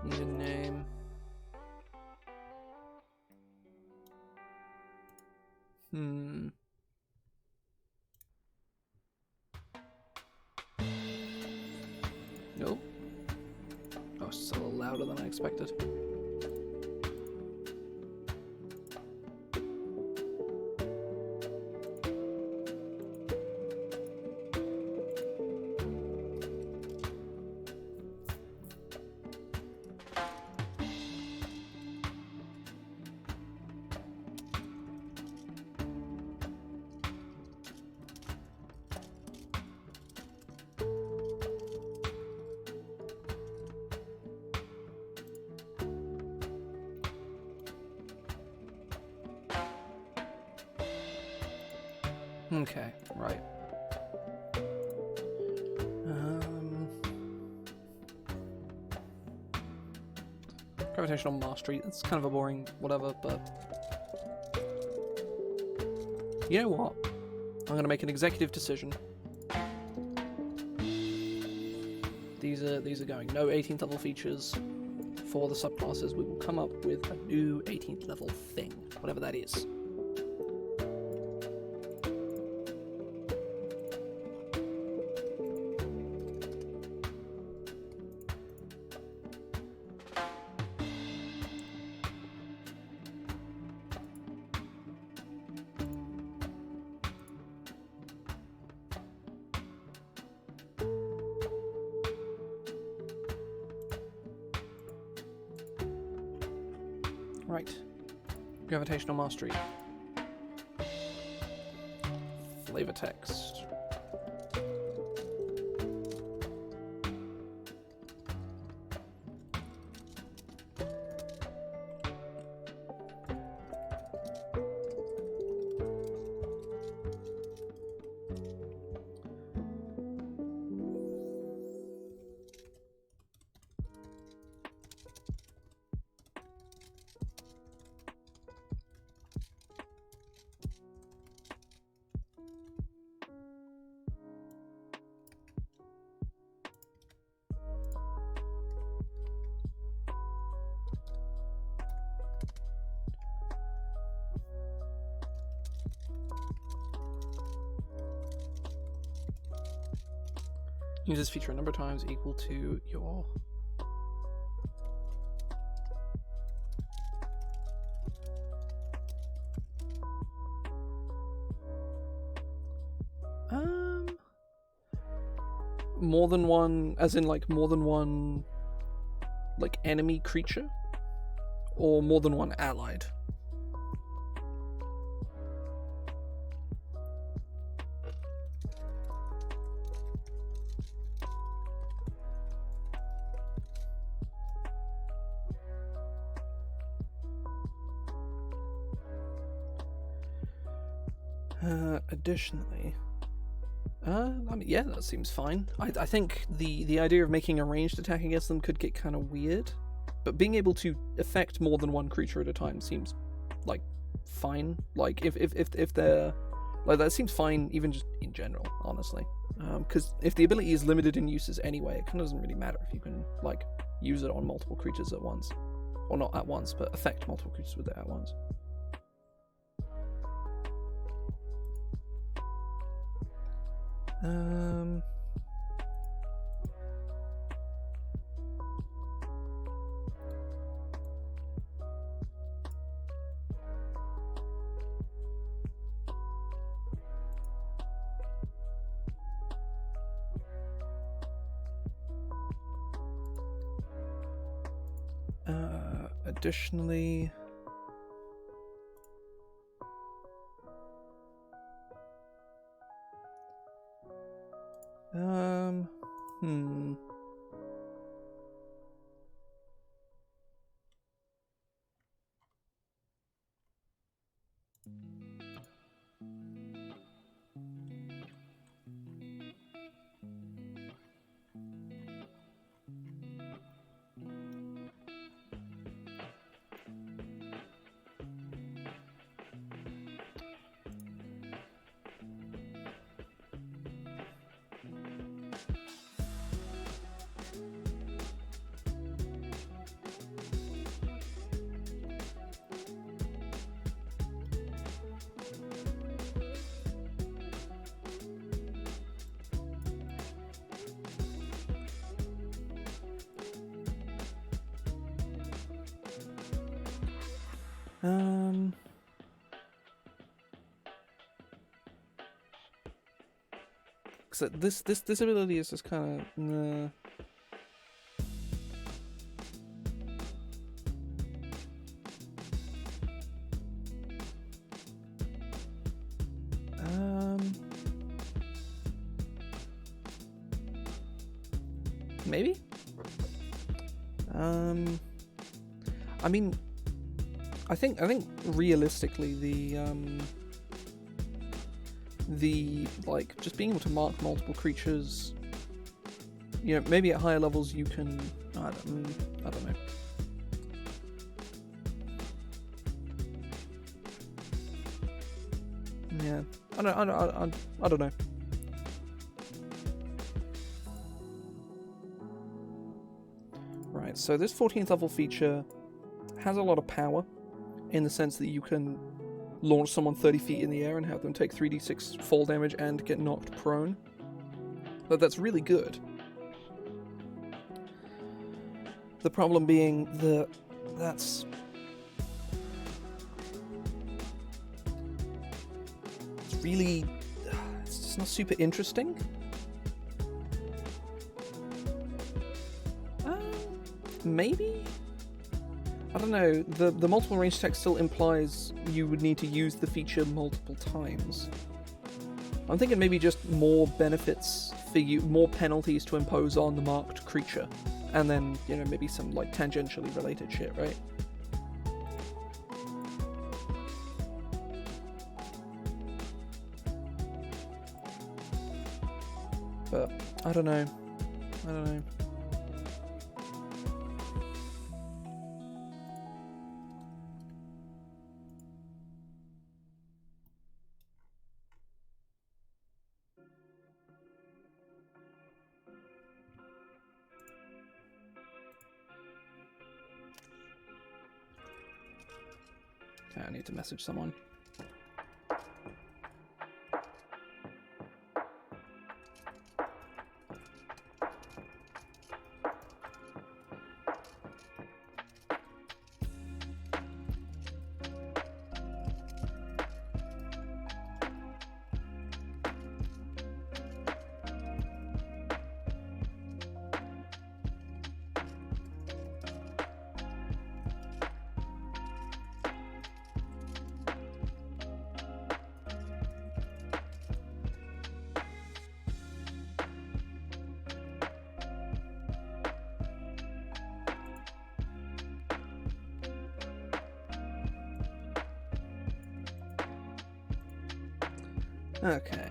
Speaker 1: Need a name. Nope. Oh, it's a little louder than I expected. Okay, right. Gravitational mastery. It's kind of a boring whatever, but you know what? I'm gonna make an executive decision. These are going. No 18th level features for the subclasses. We will come up with a new 18th level thing, whatever that is. Right. Gravitational mastery. Flavor text. Use this feature a number of times equal to your... More than one, as in like more than one like enemy creature? Or more than one allied? Additionally, I mean, yeah, that seems fine. I think the idea of making a ranged attack against them could get kind of weird, but being able to affect more than one creature at a time seems like fine. Like if they're like that seems fine even just in general, honestly. Because if the ability is limited in uses anyway, it kind of doesn't really matter if you can like use it on multiple creatures at once, or not at once, but affect multiple creatures with it at once. Additionally, so this ability is just kind of maybe. I mean, I think realistically the like just being able to mark multiple creatures, you know, maybe at higher levels you can I don't know. Yeah, I don't know. Right, so this 14th level feature has a lot of power in the sense that you can launch someone 30 feet in the air and have them take 3d6 fall damage and get knocked prone. But that's really good. The problem being that it's just not super interesting. Maybe? I don't know, the multiple range text still implies you would need to use the feature multiple times. I'm thinking maybe just more benefits for you, more penalties to impose on the marked creature, and then, you know, maybe some like tangentially related shit, right? But I don't know. Okay, I need to message someone. Okay.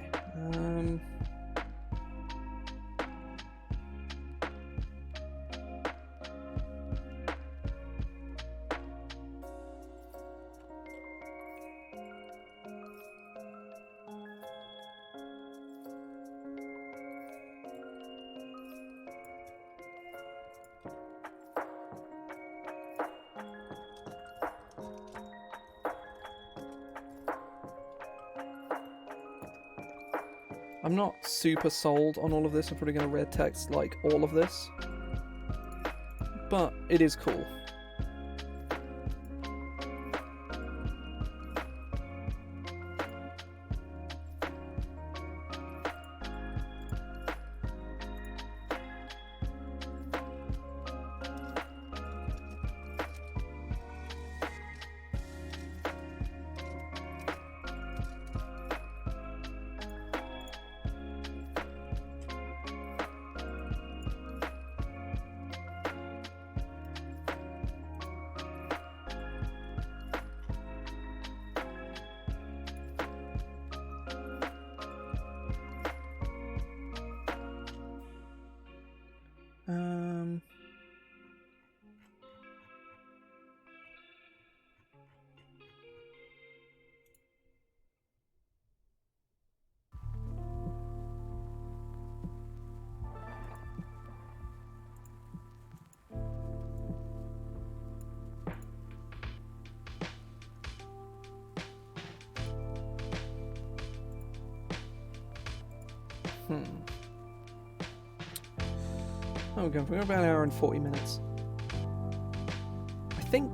Speaker 1: I'm not super sold on all of this. I'm probably going to red text like all of this, but it is cool. Oh, we're about an hour and 40 minutes. I think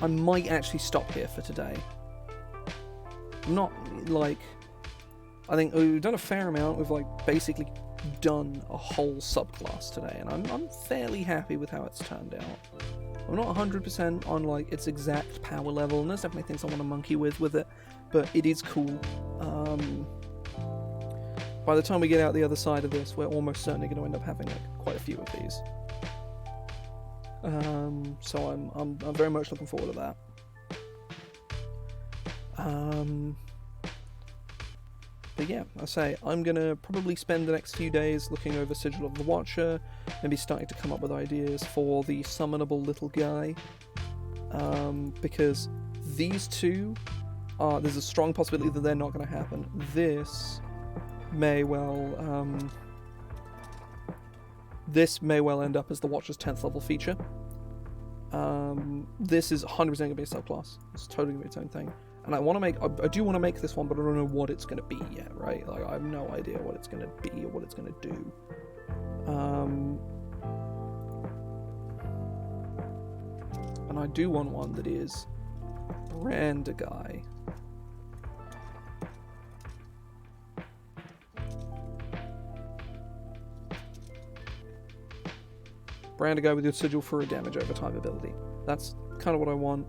Speaker 1: I might actually stop here for today. I'm not, like, I think we've done a fair amount. We've, like, basically done a whole subclass today, and I'm fairly happy with how it's turned out. I'm not 100% on, like, its exact power level, and there's definitely things I want to monkey with it, but it is cool. By the time we get out the other side of this, we're almost certainly going to end up having, like, quite a few of these. So I'm very much looking forward to that. But yeah, I say, I'm going to probably spend the next few days looking over Sigil of the Watcher, maybe starting to come up with ideas for the summonable little guy, because these two, there's a strong possibility that they're not going to happen. This may well end up as the Watcher's 10th level feature. This is 100% going to be a subclass. It's totally going to be its own thing. And I do want to make this one, but I don't know what it's going to be yet, right? Like, I have no idea what it's going to be or what it's going to do. And I do want one that is brand a guy. Brand a guy with your sigil for a damage over time ability. That's kind of what I want.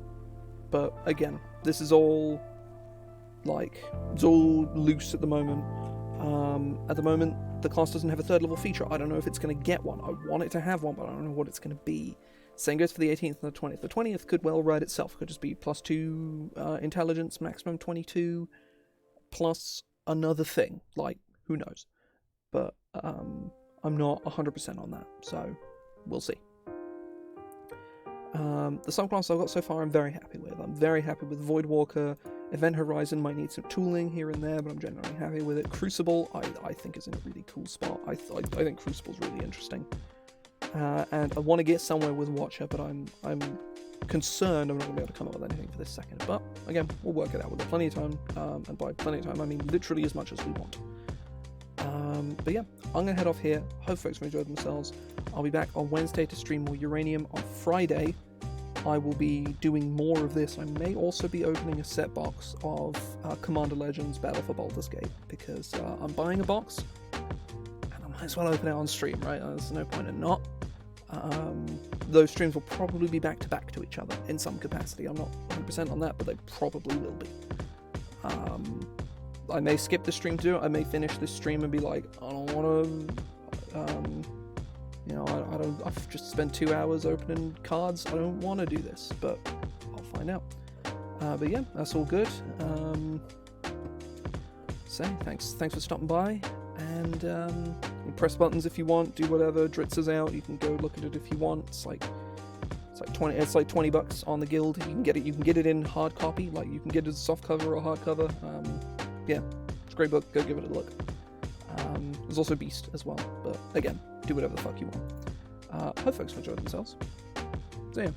Speaker 1: But again, this is all, like, it's all loose at the moment. At the moment, the class doesn't have a 3rd level feature. I don't know if it's going to get one. I want it to have one, but I don't know what it's going to be. Same goes for the 18th and the 20th. The 20th could well ride itself. It could just be +2 intelligence, maximum 22, plus another thing. Like, who knows? But I'm not 100% on that, so we'll see. The subclass I've got so far I'm very happy with. I'm very happy with Voidwalker. Event Horizon might need some tooling here and there, but I'm generally happy with it. Crucible, I think is in a really cool spot. I think Crucible's really interesting. And I want to get somewhere with Watcher, but I'm concerned I'm not going to be able to come up with anything for this second. But again, we'll work it out. We've got plenty of time, and by plenty of time I mean literally as much as we want. But yeah, I'm going to head off here. Hope folks have enjoyed themselves. I'll be back on Wednesday to stream more Uranium. On Friday, I will be doing more of this. I may also be opening a set box of Commander Legends Battle for Baldur's Gate, because I'm buying a box, and I might as well open it on stream, right? There's no point in not. Those streams will probably be back-to-back to each other in some capacity. I'm not 100% on that, but they probably will be. I may skip the stream to do it. I may finish this stream and be like, I don't want to, I've just spent 2 hours opening cards. I don't want to do this, but I'll find out. But yeah, that's all good. say thanks for stopping by, and you press buttons if you want, do whatever. Dritz is out. You can go look at it if you want. It's like $20 on the guild. You can get it in hard copy, like you can get it as a soft cover or hardcover. Yeah, it's a great book. Go give it a look. There's also Beast as well, but again, do whatever the fuck you want. Hope folks enjoyed themselves. See ya.